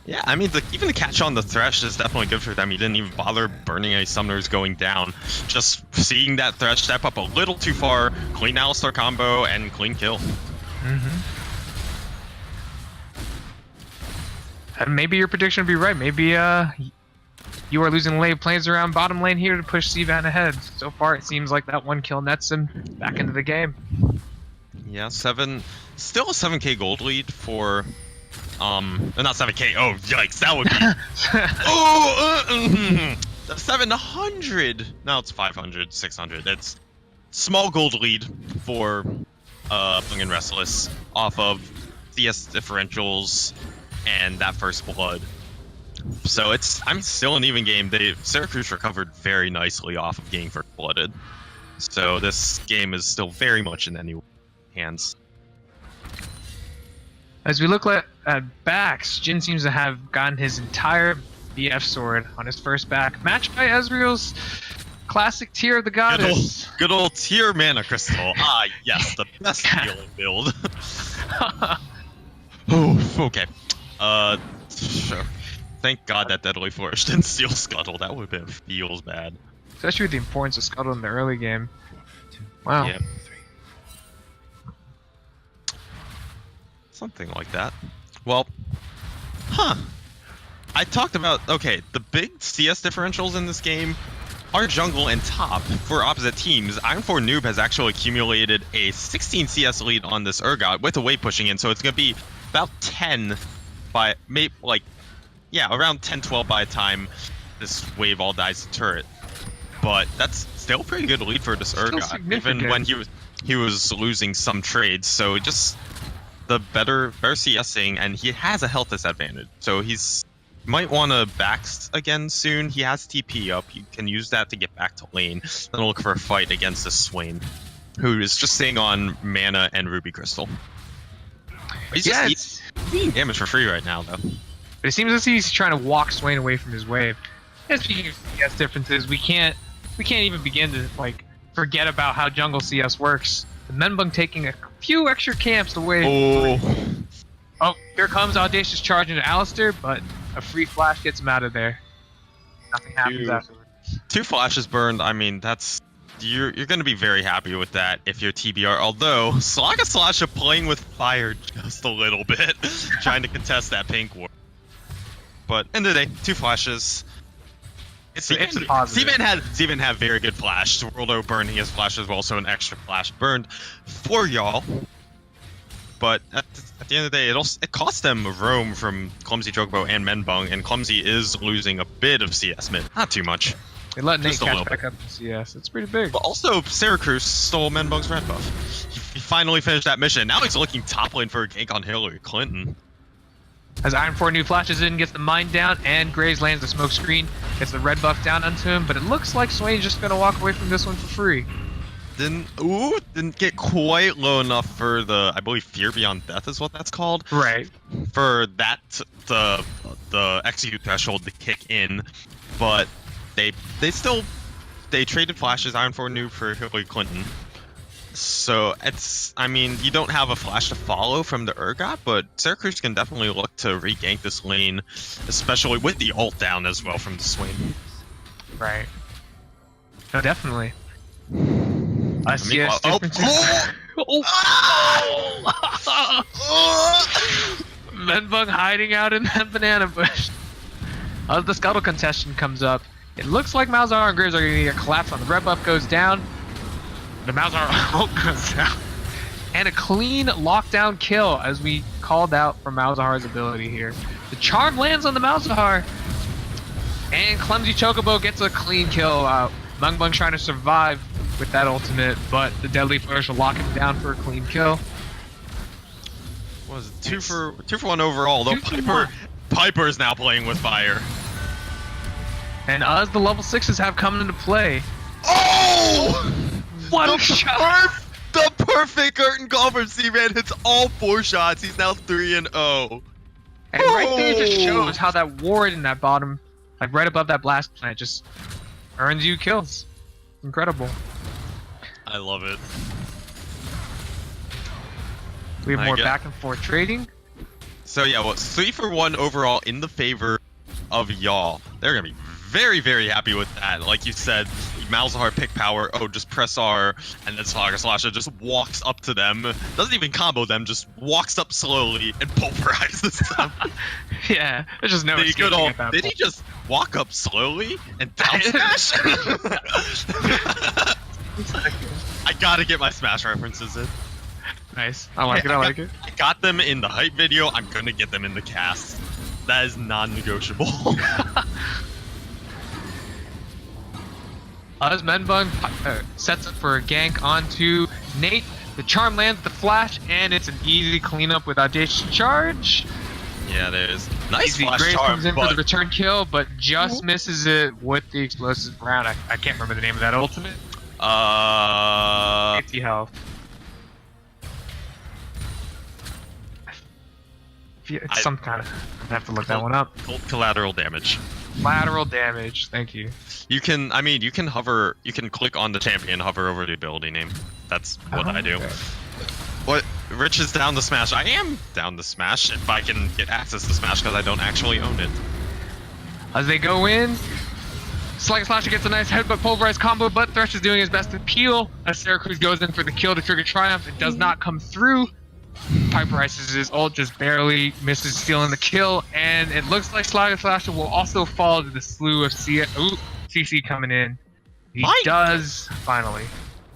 Yeah, even the catch on the Thresh is definitely good for them. He didn't even bother burning any summoners going down. Just seeing that Thresh step up a little too far, clean Alistar combo, and clean kill. And maybe your prediction would be right. Maybe you are losing lane plays around bottom lane here to push Sivan ahead. So far, it seems like that one kill nets him back into the game. Yeah, still a 7k gold lead for, not 7k, oh yikes, that would be, 700, no, it's 500, 600, it's small gold lead for, Bung and Restless off of CS differentials and that first blood. So I'm still an even game. Zeracruch recovered very nicely off of getting first blooded. So this game is still very much in anyone's hands. As we look at backs, Jin seems to have gotten his entire the F sword on his first back, matched by Ezreal's classic Tear of the Goddess. Good old Tear Mana Crystal. Ah, yes, the best healing build. Oh, okay. Sure. Thank God that Deadly Flourish didn't steal Scuttle. That would have been feels bad. Especially with the importance of Scuttle in the early game. Wow. Yeah. Something like that. Well, I talked about, okay, the big CS differentials in this game are jungle and top for opposite teams. Iron4 Noob has actually accumulated a 16 CS lead on this Urgot with a wave pushing in, so it's going to be about 10 by, maybe, like, yeah, around 10-12 by the time this wave all dies to turret. But that's still a pretty good lead for this Urgot, even when he was losing some trades. So just the better CSing, and he has a health disadvantage. So he's might want to backs again soon. He has TP up. You can use that to get back to lane. Then look for a fight against this Swain, who is just staying on mana and Ruby Crystal. He's just eating damage for free right now, though. But it seems as he's trying to walk Swain away from his wave. And speaking of CS differences, we can't even begin to like forget about how jungle CS works. The Menbung taking a few extra camps away. Oh, here comes Audacious charge into Alistair, but a free flash gets him out of there. Nothing happens afterwards. 2 flashes burned. I mean, that's you're going to be very happy with that if you're TBR. Although Slasha playing with fire just a little bit, trying to contest that pink ward. But end of the day, 2 flashes. It's a positive. Steven had very good flash. Worldo burning his flash as well, so an extra flash burned for y'all. But at the end of the day, it cost them roam from Clumsy Chocobo and Menbung, and Clumsy is losing a bit of CS mid. Not too much. They let Nate catch back up in CS. It's pretty big. But also, Syracuse stole Menbung's red buff. He finally finished that mission. Now he's looking top lane for a gank on Hillary Clinton. As Iron4 Noob flashes in, gets the mine down, and Graves lands the smoke screen, gets the red buff down onto him, but it looks like Swain's just going to walk away from this one for free. Didn't get quite low enough for the, I believe, Fear Beyond Death is what that's called. Right. For that, the execute threshold to kick in, but they traded flashes, Iron4 Noob for Hillary Clinton. So it's, I mean, you don't have a flash to follow from the Urgot, but Syracuse can definitely look to regank this lane, especially with the ult down as well from the Swain. Right. No, definitely. Menbung hiding out in that banana bush. As the Scuttle contestation comes up, it looks like Malzahar and Graves are going to get collapsed on the red buff goes down. The Malzahar ult goes down. And a clean lockdown kill as we called out for Malzahar's ability here. The charm lands on the Malzahar. And Clumsy Chocobo gets a clean kill out. Menbung trying to survive with that ultimate, but the Deadly Flourish will lock him down for a clean kill. What was it? 2 for 1 overall, though Piper is now playing with fire. And as the level 6s have come into play. Oh! What a shot! The perfect curtain call from C-Man hits all 4 shots. He's now 3-0. And right there just shows how that ward in that bottom, like right above that blast plant, just earns you kills. Incredible. I love it. We have more back and forth trading. So yeah, well, 3 for 1 overall in the favor of y'all. They're gonna be very, very happy with that. Like you said, Malzahar pick power, just press R, and then Slasha just walks up to them. Doesn't even combo them, just walks up slowly and pulverizes them. Yeah, there's just no escaping at that Did he just walk up slowly and down smash? I gotta get my Smash references in. Nice. I like it. I got them in the hype video. I'm gonna get them in the cast. That is non-negotiable. As Menbung sets up for a gank onto Nate, the charm lands the flash, and it's an easy cleanup with Audacious charge. Yeah, there's nice flash Graves charm, comes in for the return kill, but just misses it with the explosive round. I can't remember the name of that ultimate. 50 health. It's some kind of. I have to look that one up. Collateral damage. Lateral damage. Thank you. You can, I mean, you can hover, you can click on the champion, hover over the ability name. That's what I do. Okay. What? Rich is down the smash. I am down the smash if I can get access to smash because I don't actually own it. As they go in, Slasher gets a nice headbutt pulverized combo, but Thresh is doing his best to peel. As Syracuse goes in for the kill to trigger Triumph, it does not come through. Piper ices his ult, just barely misses stealing the kill, and it looks like Slasher will also fall to the slew of CC coming in. He does, finally.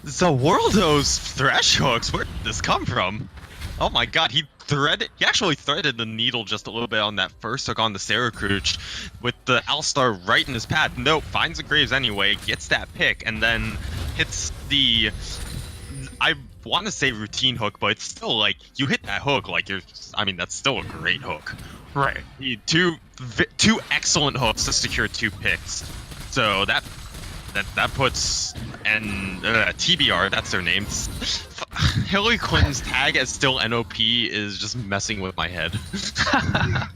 Zawaldo's Thresh hooks, where did this come from? Oh my god, he actually threaded the needle just a little bit on that first hook on the Syracuse with the Alistar right in his path. Nope, finds the Graves anyway, gets that pick, and then hits the... I want to say routine hook, but it's still like, you hit that hook like you're... I mean, that's still a great hook. Right. Two excellent hooks to secure 2 picks. So that puts TBR, that's their names. Hillary Clinton's tag as still NOP is just messing with my head. That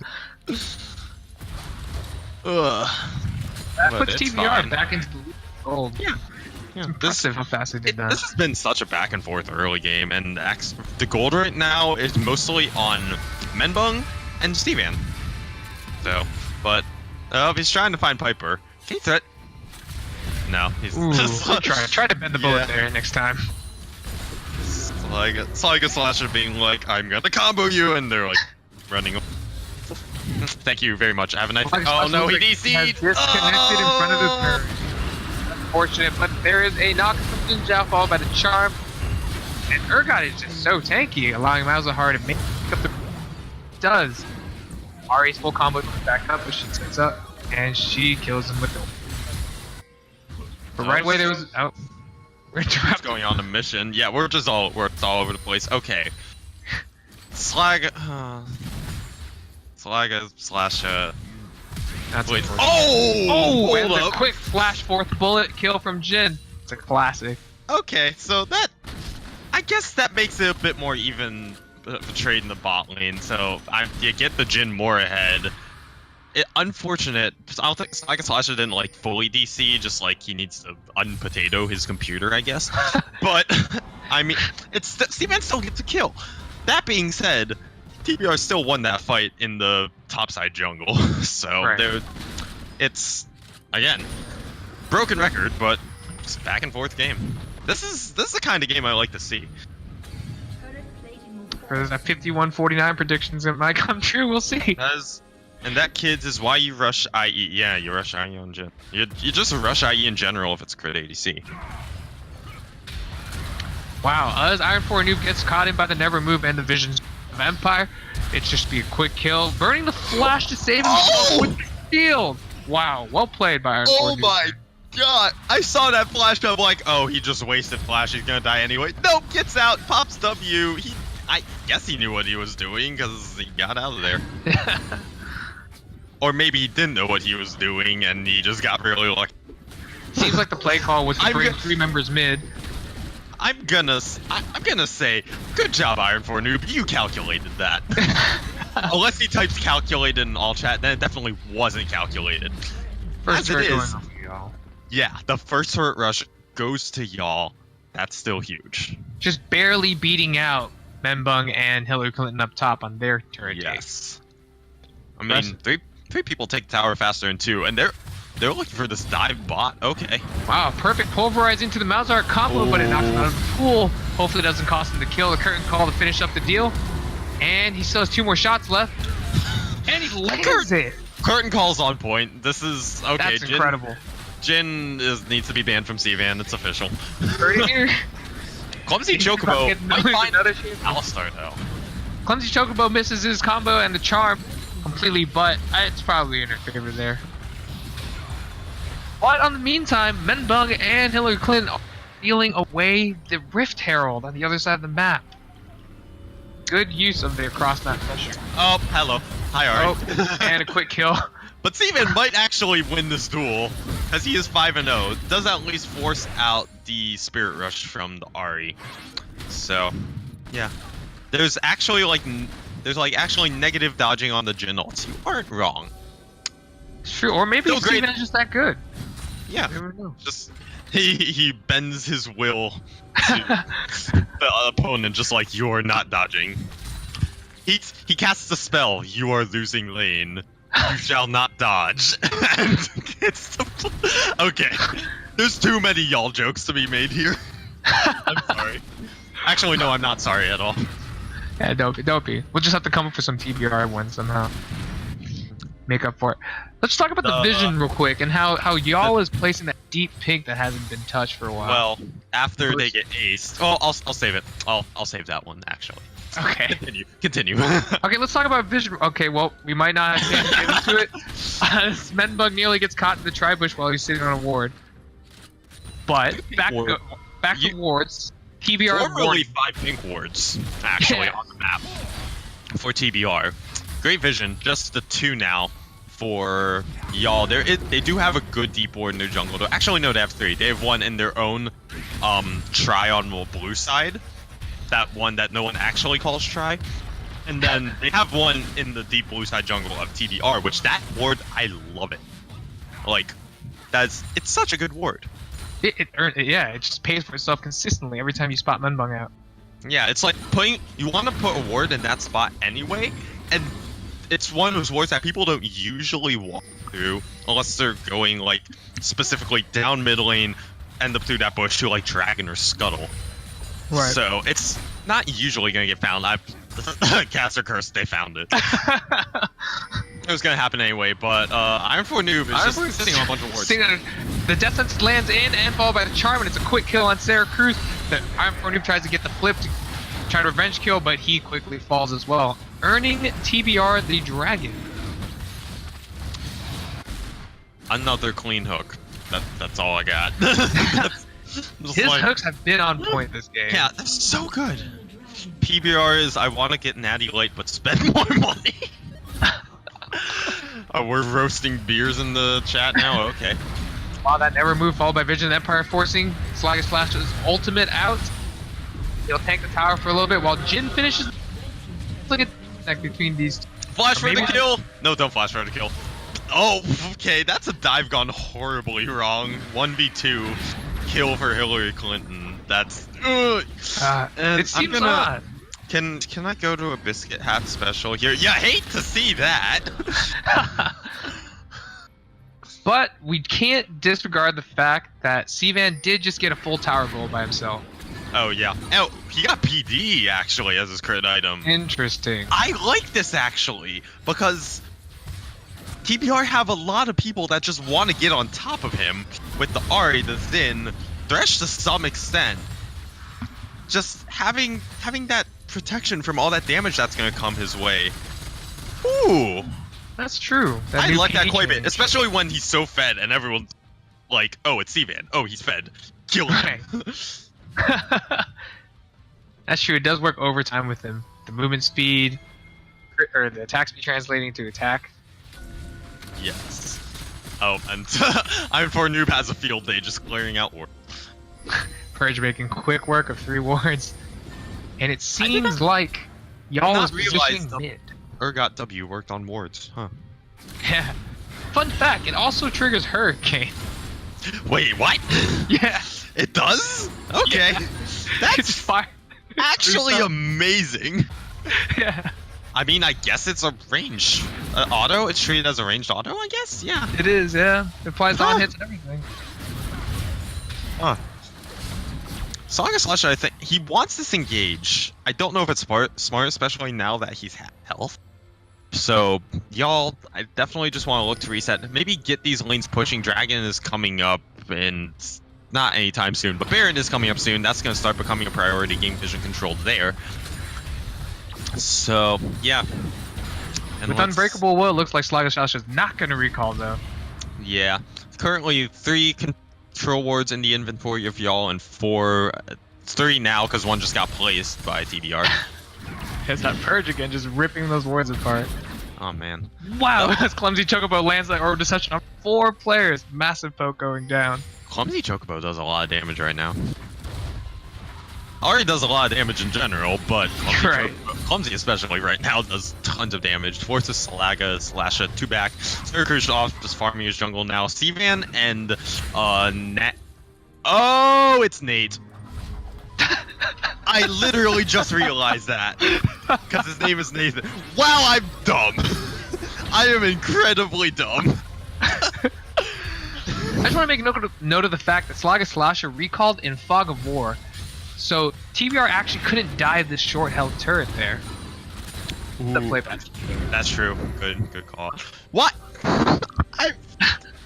puts TBR back into the gold. Yeah. It's impressive how fast they did that. This has been such a back and forth early game, and the gold right now is mostly on Menbung and Stevan. So, but he's trying to find Piper. Can he threat? No, he's try to bend the bullet there next time. It's like a Slasher being like, I'm gonna combo you, and they're like running. Thank you very much. Have a nice. Oh no, he DC'd. Disconnected in front of the turret. Unfortunate, but there is a knock from Jinzhao followed by the charm, and Urgot is just so tanky, allowing Malzahar to make up the. Does. Ari's full combo back up, but she sets up and she kills him with the. But right away there was we're What's going on a mission? Yeah, we're all over the place. Okay. Slash. That's wait. Oh, and hold the up. quick flash fourth bullet kill from Jin. It's a classic. Okay, so that, I guess that makes it a bit more even trade in the bot lane. So you get the Jin more ahead. Unfortunate. I don't think Slasher didn't like fully DC, just like he needs to unpotato his computer, I guess. But I mean, Steven still gets a kill. That being said, TBR still won that fight in the topside jungle. So it's again broken record, but it's a back and forth game. This is the kind of game I like to see. There's a 51-49 predictions that might come true. We'll see. And that, kids, is why you rush IE. Yeah, you rush IE on Jin. You just rush IE in general if it's crit ADC. Wow, as Iron 4 Noob gets caught in by the Never Move and the Visions of Empire, it's just be a quick kill. Burning the flash to save himself with the shield. Wow, well played by Iron 4 Noob. Oh my god, I saw that flash, I'm like, oh, he just wasted flash, he's gonna die anyway. Nope, gets out, pops W. I guess he knew what he was doing because he got out of there. Or maybe he didn't know what he was doing and he just got really lucky. Seems like the play call was to bring 3 members mid. I'm gonna say, good job, Iron 4 Noob. You calculated that. Unless he types calculated in all chat, then it definitely wasn't calculated. First As it is, YALL. yeah, the first turret rush goes to YALL. That's still huge. Just barely beating out Menbung and Hillary Clinton up top on their turret. Yes. I mean, three people take tower faster than 2, and they're looking for this dive bot. Okay. Wow, perfect pulverize into the Malzahar combo, but it knocks him out of the pool. Hopefully it doesn't cost him the kill. The curtain call to finish up the deal. And he still has 2 more shots left. And he lands it. Curtain call's on point. This is okay. That's incredible. Jin needs to be banned from CVAN. It's official. Right here. Clumsy Chocobo might find another Alistar though. Clumsy Chocobo misses his combo and the charm completely, but it's probably in her favor there. But on the meantime, Menbung and Hillary Clinton are stealing away the Rift Herald on the other side of the map. Good use of their cross-map pressure. Oh, hello. Hi, Ari. Oh, and a quick kill. But Steven might actually win this duel, as he is 5-0. Does at least force out the Spirit Rush from the Ari. So, yeah. There's actually actually negative dodging on the Jin ults. You aren't wrong. It's true, or maybe Still great. Steven is just that good. Yeah. You never know. Just he bends his will to the opponent, just like you're not dodging. He casts a spell. You are losing lane. You shall not dodge. And it's okay. There's too many y'all jokes to be made here. I'm sorry. Actually, no, I'm not sorry at all. Yeah, don't be. We'll just have to come up with some TBR ones somehow. Make up for it. Let's talk about the vision real quick and how y'all is placing that deep pink that hasn't been touched for a while. Well, after they get aced. Oh, I'll save it. I'll save that one actually. Okay. Continue. Okay, let's talk about vision. Okay, well, we might not have to get into it. Smenbug nearly gets caught in the tri-bush while he's sitting on a ward. But back to wards. TBR Formerly ward. 5 pink wards, actually, on the map for TBR. Great vision, just the 2 now for y'all. They do have a good deep ward in their jungle. Actually, no, they have 3. They have 1 in their own try on the blue side. That one that no one actually calls try. And then they have 1 in the deep blue side jungle of TBR, which that ward, I love it. Like, it's such a good ward. It just pays for itself consistently every time you spot Menbung out. Yeah, it's like you want to put a ward in that spot anyway, and it's one of those wards that people don't usually walk through unless they're going like specifically down mid lane, end up through that bush to like dragon or scuttle. Right. So it's not usually gonna get found. Cast or cursed, they found it. It was gonna happen anyway, but Iron 4 Noob is just sitting on a bunch of wards. The Death Sentence lands in and followed by the Charm, and it's a quick kill on Sarah Cruz. The Iron 4 Noob tries to get the flip to try to revenge kill, but he quickly falls as well, earning TBR the Dragon. Another clean hook. That's all I got. His hooks have been on point this game. Yeah, that's so good. PBR is I want to get natty late but spend more money. Oh, we're roasting beers in the chat now? Okay. Wow, that never moved, followed by Vision Empire forcing Sluggish Flash's ultimate out. He'll tank the tower for a little bit while Jin finishes. Look at that between these two. Flash for the kill! No, don't flash for the kill. Oh, okay, that's a dive gone horribly wrong. 1v2 kill for Hillary Clinton. That's... it seems odd. Can I go to a biscuit hat special here? Yeah, hate to see that. But we can't disregard the fact that Sivan did just get a full tower goal by himself. Oh yeah. Oh, he got PD actually as his crit item. Interesting. I like this actually because TBR have a lot of people that just want to get on top of him with the Ahri, the Xin, Thresh to some extent. Just having that protection from all that damage that's going to come his way. Ooh. That's true. I like that quite a bit, especially when he's so fed and everyone's like, oh, it's Sivan. Oh, he's fed. Kill him. Right. That's true. It does work overtime with him. The movement speed, or the attack speed translating to attack. Yes. Oh, and Iron 4 Noob has a field day just clearing out wards. Purge making quick work of 3 wards. And it seems like y'all is positioning mid. Urgot W worked on wards, huh? Yeah. Fun fact, it also triggers Hurricane. Wait, what? Yeah. It does? Okay. Yeah. That's fire. actually amazing. Yeah. I mean, I guess it's a range auto. It's treated as a ranged auto, I guess? Yeah. It is, yeah. It applies on hits and everything. Huh. Saga Slasher, I think he wants this engage. I don't know if it's smart, especially now that he's half health. So, y'all, I definitely just want to look to reset. Maybe get these lanes pushing. Dragon is coming up, and not anytime soon, but Baron is coming up soon. That's going to start becoming a priority. Game vision control there. So, yeah. And with Unbreakable Will, it looks like Sluggish is not going to recall, though. Yeah. Currently, 3 control wards in the inventory of y'all, and 3 now, because 1 just got placed by TBR. It's that Purge again, just ripping those wards apart. Oh, man. Wow, this Clumsy Chocobo lands that Orb Deception on 4 players. Massive poke going down. Clumsy Chocobo does a lot of damage right now. Already does a lot of damage in general, but Right. Clumsy especially right now does tons of damage. Forces Slasha 2 back. Syracuse off, just farming his jungle now. Stevan and Nat. Oh, it's Nate. I literally just realized that because his name is Nathan. Wow, I'm dumb. I am incredibly dumb. I just want to make note of the fact that Slasher recalled in Fog of War, so TBR actually couldn't dive this short-held turret there. The playback. That's true. Good call. What?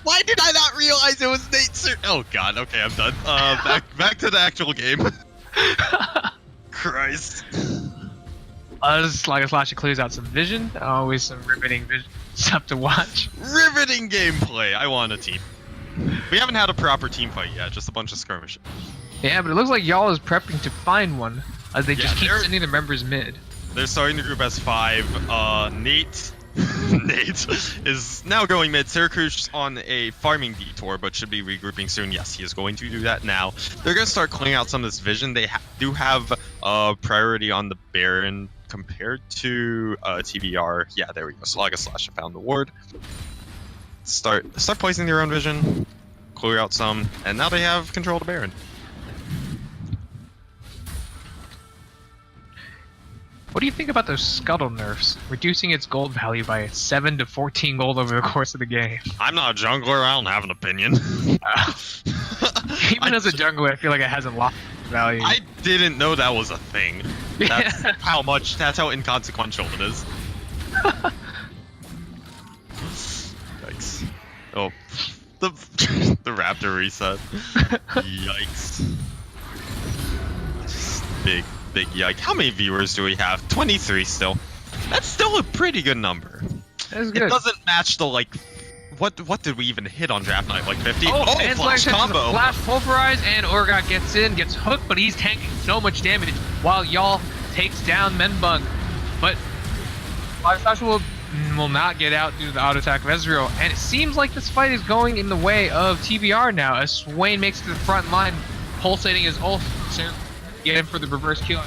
Why did I not realize it was Nate? Oh God. Okay, I'm done. Back to the actual game. Christ. Slasher clears out some vision. Always some riveting stuff to watch. Riveting gameplay. I want a team. We haven't had a proper team fight yet. Just a bunch of skirmishes. Yeah, but it looks like YALL is prepping to find one, as they just keep sending the members mid. They're starting the group as 5. Nate is now going mid. Syracuse on a farming detour, but should be regrouping soon. Yes, he is going to do that now. They're going to start clearing out some of this vision. They do have priority on the Baron compared to TBR. Yeah, there we go. Slash found the ward. Start placing their own vision, clear out some, and now they have control of the Baron. What do you think about those Scuttle nerfs, reducing its gold value by 7 to 14 gold over the course of the game? I'm not a jungler, I don't have an opinion. Even as a jungler, I feel like it hasn't lost value. I didn't know that was a thing. That's that's how inconsequential it is. Yikes. Oh, the Raptor reset. Yikes. Big yike. How many viewers do we have? 23 still. That's still a pretty good number. That's good. It doesn't match the like. What did we even hit on draft night? Like 50? And flash combo. Flash pulverize and Orgot gets in, gets hooked, but he's tanking so much damage while YALL takes down Menbung. But Flash will not get out due to the auto attack of Ezreal, and it seems like this fight is going in the way of TBR now as Swain makes it to the front line, pulsating his ult. Get him for the reverse kill.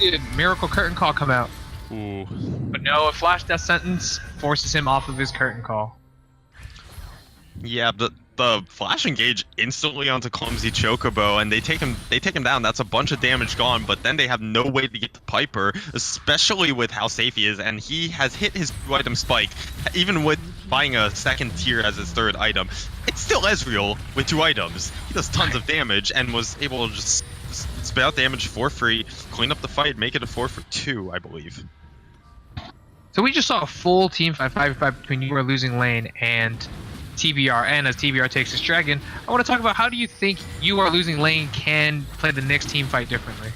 And Miracle Curtain Call come out. Ooh. But no, a Flash Death Sentence forces him off of his Curtain Call. Yeah, the Flash engage instantly onto Clumsy Chocobo, and they take him down. That's a bunch of damage gone, but then they have no way to get to Piper, especially with how safe he is, and he has hit his 2-item spike, even with buying a second tier as his 3rd item. It's still Ezreal with 2 items. He does tons of damage and was able to just spit out damage for free, clean up the fight, make it a 4 for 2, I believe. So we just saw a full team fight 5v5 between You Are Losing Lane and TBR, and as TBR takes his dragon, I want to talk about how do you think You Are Losing Lane can play the next team fight differently?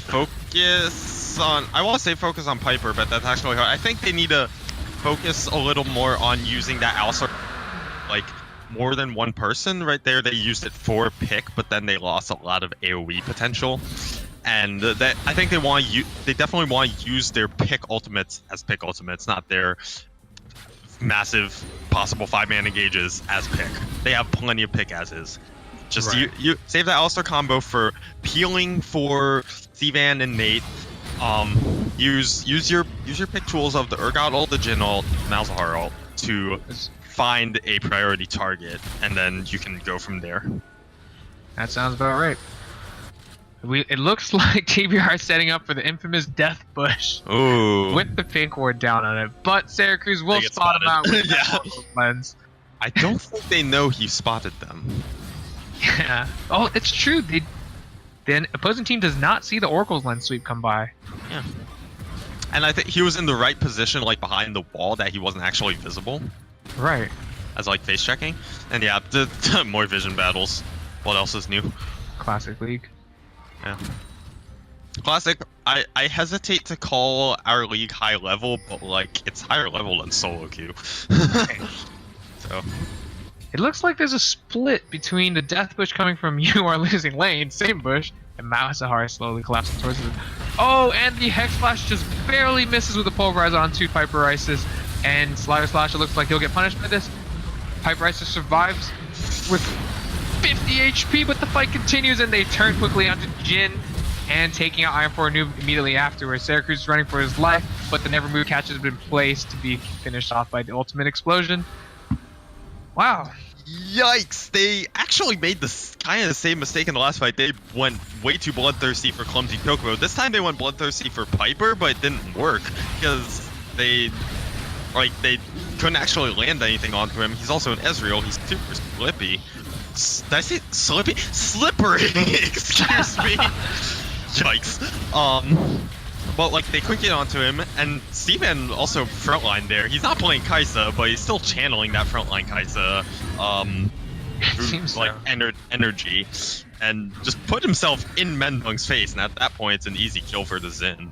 Focus on, I want to say focus on Piper, but that's actually hard. I think they need to focus a little more on using that also, like, more than one person. Right there, they used it for pick, but then they lost a lot of AoE potential. And that I think they definitely want to use their pick ultimates as pick ultimates, not their massive possible 5-man engages as pick. They have plenty of pick as is. Just right. you save that Alistar combo for peeling for Stevan and Nate. Use your pick tools of the Urgot ult, the Jhin ult, Malzahar ult to find a priority target, and then you can go from there. That sounds about right. It looks like TBR is setting up for the infamous Death Bush. Ooh. With the pink ward down on it, but Syracuse will spot him out with the lens. I don't think they know he spotted them. Yeah. Oh, it's true. The opposing team does not see the Oracle's lens sweep come by. Yeah. And I think he was in the right position, like behind the wall, that he wasn't actually visible. Right. As like face checking. And yeah, the more vision battles. What else is new? Classic League. Yeah. Classic. I hesitate to call our league high level, but like it's higher level than solo queue. So it looks like there's a split between the Death Bush coming from You Are Losing Lane, same bush, and Malzahar slowly collapsing towards it. Oh, and the Hex Flash just barely misses with the Pulverize on 2 Piper Isis, and Slasher looks like he'll get punished by this. Piper Isis survives with 50 HP, but the fight continues, and they turn quickly onto Jin, and taking out Iron for a noob immediately afterwards. Syracuse is running for his life, but the Never Move catch has been placed to be finished off by the ultimate explosion. Wow. Yikes! They actually made this kind of the same mistake in the last fight. They went way too bloodthirsty for Clumsy Chocobo. This time they went bloodthirsty for Piper, but it didn't work because they couldn't actually land anything onto him. He's also an Ezreal. He's super slippy. Did I say slippy? Slippery! Excuse me. Yikes. But like they couldn't get onto him, and Steven also frontline there. He's not playing Kaisa, but he's still channeling that frontline Kaisa Seems like so. energy, and just put himself in Mendung's face. And at that point, it's an easy kill for the Xin.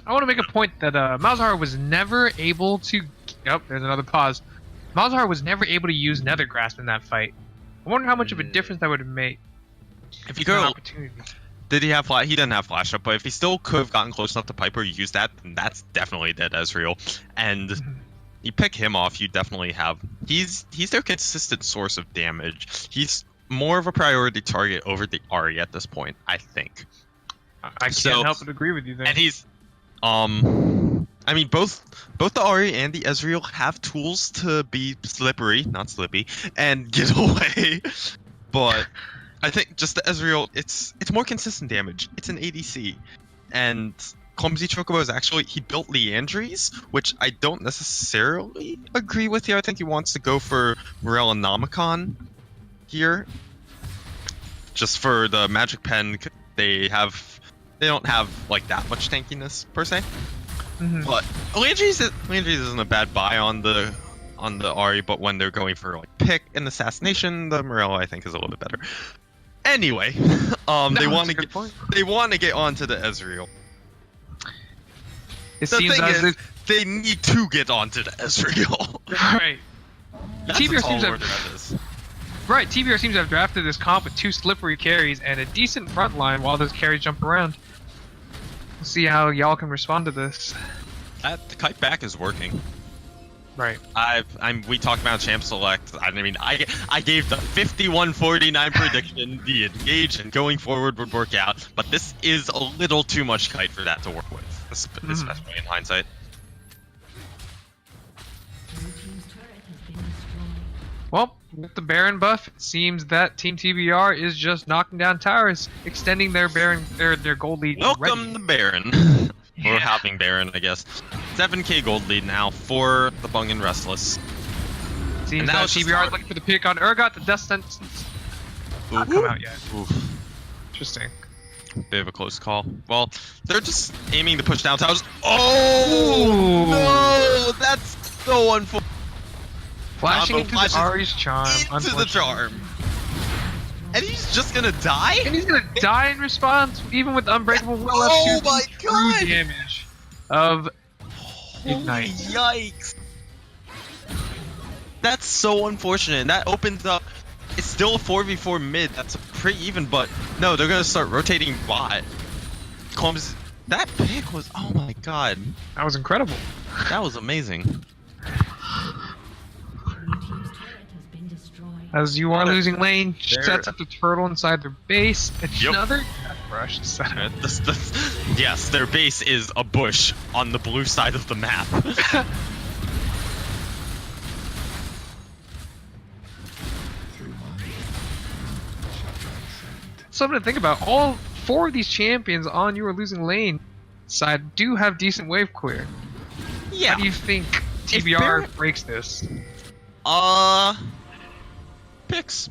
I want to make a point that Malzahar was never able to. Oh, there's another pause. Malzahar was never able to use Nether Grasp in that fight. I wonder how much of a difference that would have made. If you An go, opportunity. did he have flash? He didn't have flash up, but if he still could have gotten close enough to Piper, use that, then that's definitely dead Ezreal. And you pick him off, you definitely have. He's their consistent source of damage. He's more of a priority target over the Ahri at this point, I think. I can't help but agree with you there. And he's, I mean, both the Ahri and the Ezreal have tools to be slippery, not slippy, and get away. But I think just the Ezreal, it's more consistent damage. It's an ADC, and Clumsy Chocobo is actually, he built Leandries, which I don't necessarily agree with here. I think he wants to go for Morellonomicon here, just for the Magic Pen. They don't have like that much tankiness per se. But Leandries isn't a bad buy on the Ahri, but when they're going for like pick and assassination, the Morello I think is a little bit better. Anyway, they want to get onto the Ezreal. It The seems thing as is, they need to get onto the Ezreal. right. That's TBR a tall seems to order that is. Right, TBR seems to have drafted this comp with 2 slippery carries and a decent front line while those carries jump around. We'll see how y'all can respond to this. The kite back is working. Right. We talked about champ select. I mean, I gave the 51-49 prediction. The engage and going forward would work out, but this is a little too much kite for that to work with, especially in hindsight. Well, with the Baron buff, it seems that Team TBR is just knocking down towers, extending their Baron, their gold lead. Welcome to Baron. Yeah. Or having Baron, I guess. 7k gold lead now for the Bung Restless. Seems And that now it's just TBR is hard. looking for the pick on Urgot. The death sentence not come out yet. Oof. Interesting. Bit of a close call. Well, they're just aiming to push down towers. Oh Ooh. no! That's so unfortunate. Flashing Combo into the flashes Ahri's charm. Into the unfortunately. charm. And he's just gonna die? And he's gonna die in response, even with Unbreakable Will left Oh to my true God. damage of Holy Ignite. yikes. That's so unfortunate. That opens up. It's still a 4v4 mid. That's pretty even, but no, they're gonna start rotating bot. Combs. That pick was, oh my God. That was incredible. That was amazing. As you are losing lane, There- sets up the turtle inside their base. Yep. Another death rush set up. Yes, their base is a bush on the blue side of the map. Something to think about. All 4 of these champions on You Are Losing Lane side do have decent wave clear. Yeah. How do you think If TBR Baron- breaks this? Picks.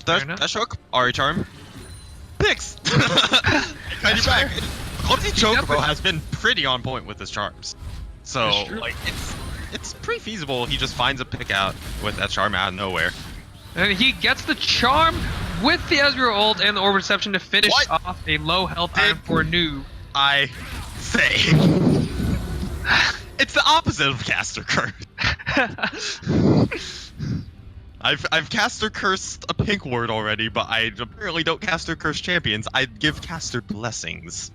Fair enough. Dash hook, Ahri charm. Picks. Kind of back. Clumsy Chocobo has been pretty on point with his charms, so That's true. like it's pretty feasible. He just finds a pick out with that charm out of nowhere. And he gets the charm with the Ezreal ult and the Orb Reception to finish What? off a low health item for New. I say it's the opposite of caster curse. I've caster cursed a pink ward already, but I apparently don't caster curse champions. I give caster blessings.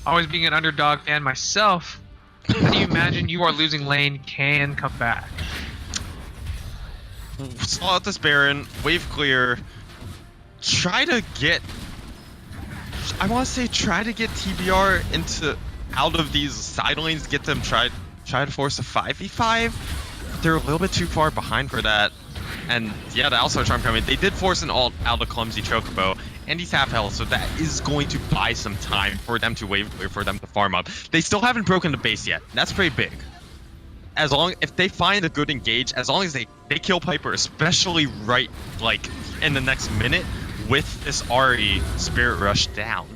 Always being an underdog fan myself, how do you imagine You Are Losing Lane can come back? Stall out this Baron, wave clear, try to get TBR out of these side lanes, get them try to force a 5v5. They're a little bit too far behind for that. And yeah, the Alstar Charm coming. They did force an ult out of Clumsy Chocobo, and he's half health, so that is going to buy some time for them to wave clear, for them to farm up. They still haven't broken the base yet. That's pretty big. If they find a good engage, as long as they kill Piper, especially right like in the next minute with this Ahri Spirit Rush down.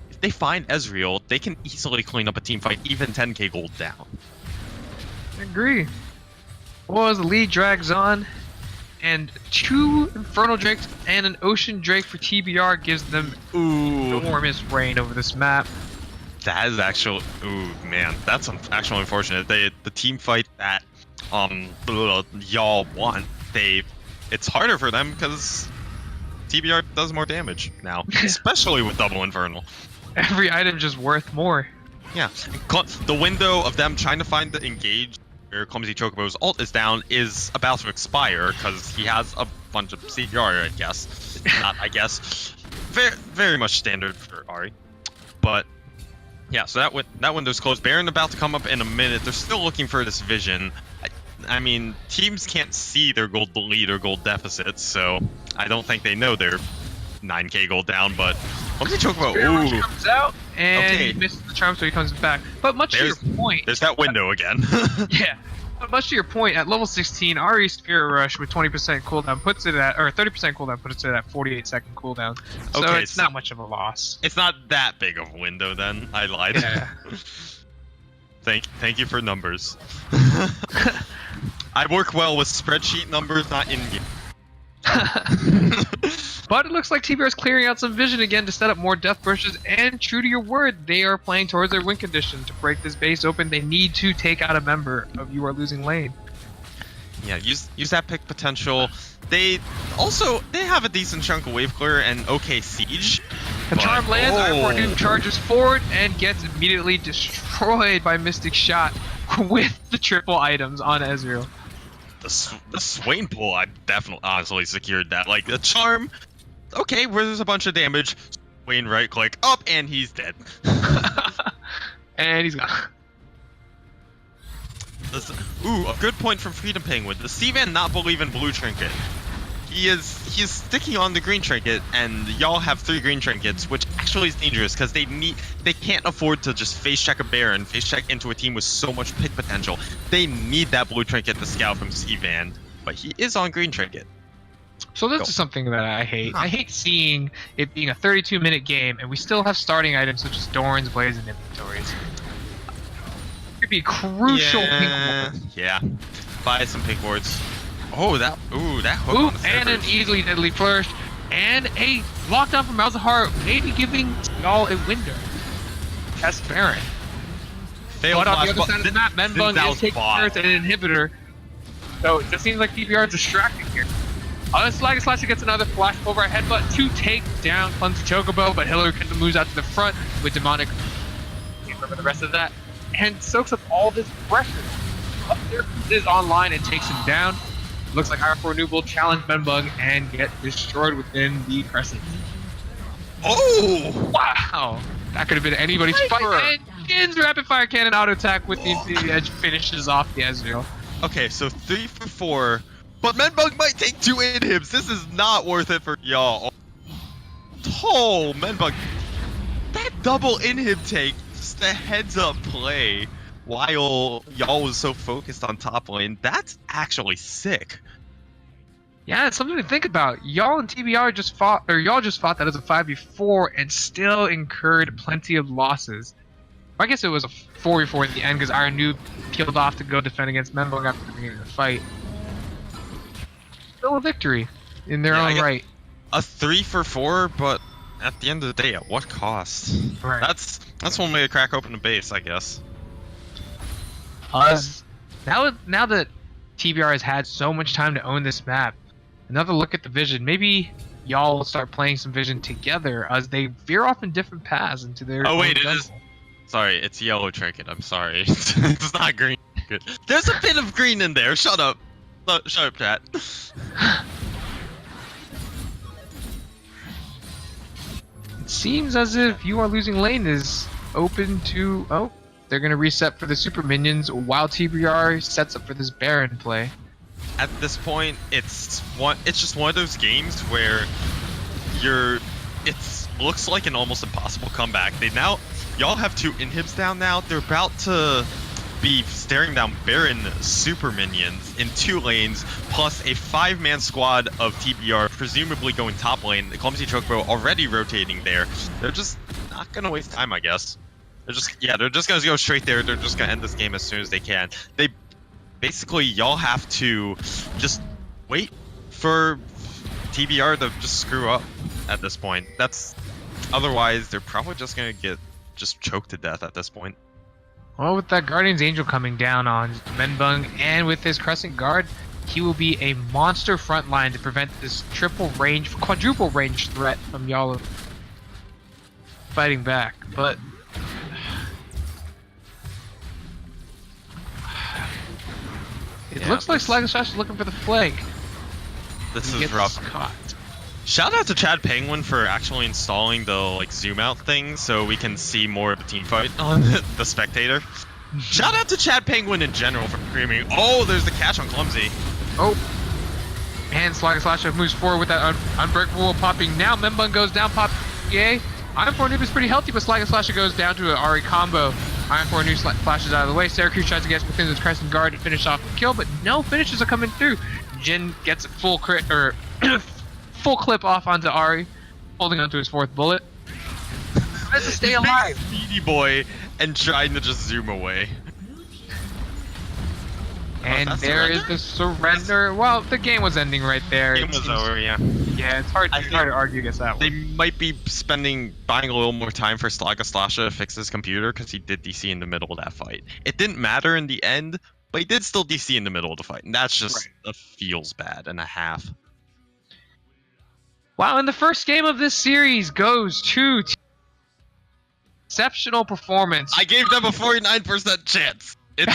If they find Ezreal, they can easily clean up a team fight, even 10k gold down. I agree. Well, as the lead drags on, and 2 Infernal Drakes and an Ocean Drake for TBR gives them enormous reign over this map. That is actually, man, that's actually unfortunate. The team fight that y'all want, it's harder for them because TBR does more damage now, especially with double Infernal. Every item just worth more. Yeah, the window of them trying to find the engage where Clumsy Chocobo's ult is down is about to expire because he has a bunch of CPR, I guess. Not, I guess. Very, very much standard for Ahri. But yeah, so that window's closed. Baron about to come up in a minute. They're still looking for this vision. I mean, teams can't see their gold lead or gold deficit, so I don't think they know they're 9k gold down, but Clumsy Chocobo, comes out and Okay. he misses the charm, so he comes back. But much to your point, there's that window again. yeah. But much to your point, at level 16, Ahri Spirit Rush with 20% cooldown puts it at, or 30% cooldown puts it at 48-second cooldown. So Okay, it's not much of a loss. It's not that big of a window then. I lied. Yeah. Thank you for numbers. I work well with spreadsheet numbers, not in game. But it looks like TBR is clearing out some vision again to set up more death brushes, and true to your word, they are playing towards their win condition. To break this base open, they need to take out a member of You Are Losing Lane. Yeah, use that pick potential. They have a decent chunk of wave clear and okay siege. The charm lands, oh. Iron charges forward and gets immediately destroyed by Mystic Shot with the triple items on Ezreal. The Swain pull, I definitely honestly secured that. Like the charm, okay, where there's a bunch of damage, Swain right click up and he's dead. And he's gone. A good point from Freedom Penguin. The Seaman not believe in blue trinket. He's sticking on the green trinket, and y'all have 3 green trinkets, which actually is dangerous because they can't afford to just face check a Baron, face check into a team with so much pick potential. They need that blue trinket to scout from Seavan, but he is on green trinket. So this is something that I hate. I hate seeing it being a 32-minute game, and we still have starting items such as Doran's Blades and inventories. It could be crucial. Yeah. Buy some pink wards. Oh, that hook Ooh, on the and an servers. easily deadly flourish, and a lockdown from Malzahar, maybe giving y'all a window. That's Baron. Failed But on flash, the other but side of the map, Menbung Zinzal's is taking bot. turrets and an inhibitor. So it just seems like TBR is distracting here. Slash gets another flash over our headbutt to take down Clumsy Chocobo, but Hillary Clinton moves out to the front with Demonic. Can't remember the rest of that. And soaks up all this pressure. Up there is online and takes him down. Looks like Iron Renewal will challenge Menbug and get destroyed within the Crescent. Oh! Wow! That could have been anybody's fight. And Jin's rapid fire cannon auto attack with the Infinity Edge finishes off the Ezreal. Okay, so 3 for 4, but Menbug might take 2 inhibs. This is not worth it for y'all. Oh, Menbug. That double inhib take, just a heads up play while y'all was so focused on top lane. That's actually sick. Yeah, it's something to think about. Y'all and TBR just fought, or y'all just fought that as a 5v4 and still incurred plenty of losses. I guess it was a 4v4 in the end because Iron Noob peeled off to go defend against Menbug after the beginning of the fight. Still a victory in their own right. A 3 for 4, but at the end of the day, at what cost? Right. That's one way to crack open a base, I guess. Now that TBR has had so much time to own this map, another look at the vision. Maybe y'all will start playing some vision together as they veer off in different paths into their. Oh wait, own it jungle. is. Sorry, it's yellow trinket. I'm sorry. It's not green. Good. There's a bit of green in there. Shut up. Shut up, chat. It seems as if You Are Losing Lane is open to... Oh, they're going to reset for the super minions while TBR sets up for this Baron play. At this point, it's just one of those games where it looks like an almost impossible comeback. Y'all have 2 inhibs down now. They're about to be staring down Baron super minions in 2 lanes, plus a 5-man squad of TBR, presumably going top lane. The Clumsy Chocobo already rotating there. They're just not gonna waste time, I guess. They're just gonna go straight there. They're just gonna end this game as soon as they can. Basically, y'all have to just wait for TBR to just screw up at this point. Otherwise, they're probably just gonna get choked to death at this point. Well, with that Guardian's Angel coming down on Menbung and with his Crescent Guard, he will be a monster front line to prevent this quadruple range threat from YALL fighting back. But it looks like Slagaslash is looking for the flank. This is rough. Caught. Shout out to Chad Penguin for actually installing the zoom out thing so we can see more of the team fight on the spectator. Shout out to Chad Penguin in general for screaming. Oh, there's the catch on Clumsy. Oh, and Slagaslash moves forward with that unbreakable popping. Now Menbung goes down, pop. Yay. Iron 4 Noob is pretty healthy, but Slagaslash goes down to an Ari combo. Iron 4 Noob flashes out of the way. Syracuse tries to get within his Crescent Guard to finish off the kill, but no finishes are coming through. Jin gets a full crit or full clip off onto Ari, holding onto his 4th bullet. Tries to stay alive. Speedy boy and trying to just zoom away. And there is the surrender. Well, the game was ending right there. Game was over, yeah. Yeah, it's hard to argue against that They one. might be buying a little more time for Slagaslash to fix his computer because he did DC in the middle of that fight. It didn't matter in the end, but he did still DC in the middle of the fight, and that's just a feels bad and a half. Wow, and the first game of this series goes to exceptional performance. I gave them a 49% chance. It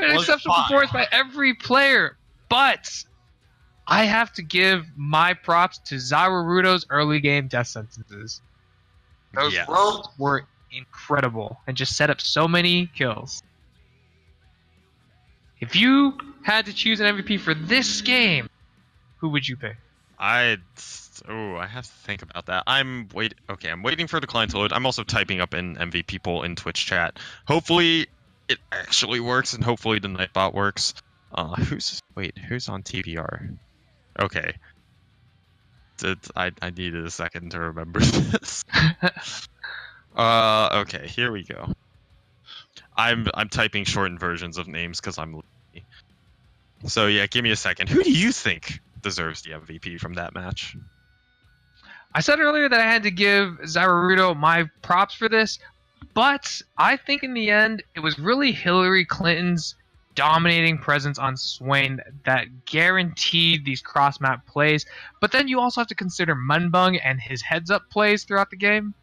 An was exceptional fine. performance by every player, but I have to give my props to Zaruruto's early game death sentences. Those rolls were incredible and just set up so many kills. If you had to choose an MVP for this game, who would you pick? I have to think about that. I'm waiting for the client to load. I'm also typing up an MVP poll in Twitch chat. Hopefully it actually works, and hopefully the Nightbot works. Who's on TBR? Okay. I needed a second to remember this. Okay, here we go. I'm typing shortened versions of names because I'm lazy. So yeah, give me a second. Who do you think deserves the MVP from that match? I said earlier that I had to give Zaruruto my props for this, but I think in the end it was really Hillary Clinton's dominating presence on Swain that guaranteed these cross-map plays. But then you also have to consider Menbung and his heads-up plays throughout the game.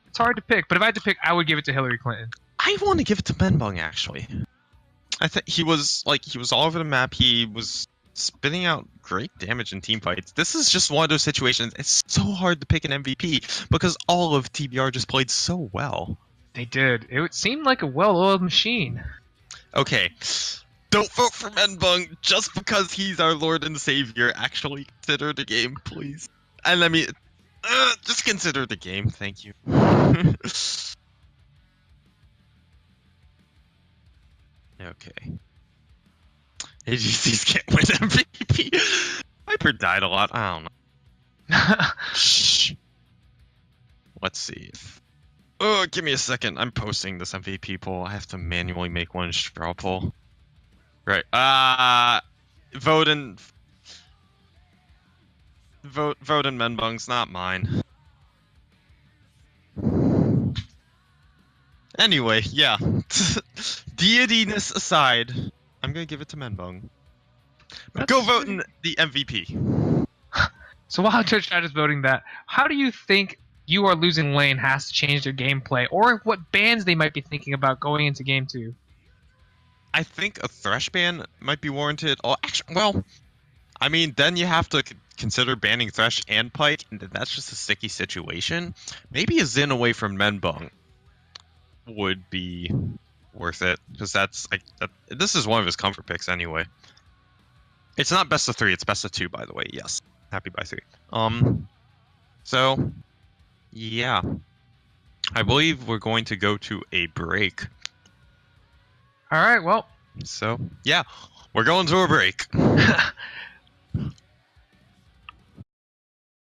It's hard to pick, but if I had to pick, I would give it to Hillary Clinton. I want to give it to Menbung actually. I think he was all over the map. He was spitting out great damage in team fights. This is just one of those situations. It's so hard to pick an MVP because all of TBR just played so well. They did. It seemed like a well-oiled machine. Okay, don't vote for Menbung just because he's our Lord and Savior. Actually consider the game, please. And let me just consider the game. Thank you. Okay. AGCs can't win MVP. Viper died a lot. I don't know. Shh. Let's see. Oh, give me a second. I'm posting this MVP poll. I have to manually make one straw poll. Right. Vote in Menbung's, not mine. Anyway, yeah. Deityness aside, I'm gonna give it to Menbung. But go vote in the MVP. So while Twitch chat is voting that, how do you think You Are Losing Lane has to change their gameplay, or what bans they might be thinking about going into game 2? I think a Thresh ban might be warranted. Oh, actually, well, I mean, then you have to consider banning Thresh and Pike, and then that's just a sticky situation. Maybe a Xin away from Menbong would be worth it, because that's like this is one of his comfort picks anyway. It's not best of 3, it's best of 2, by the way. Yes, happy by 3. So yeah, I believe we're going to go to a break. All right, well, So yeah, we're going to a break.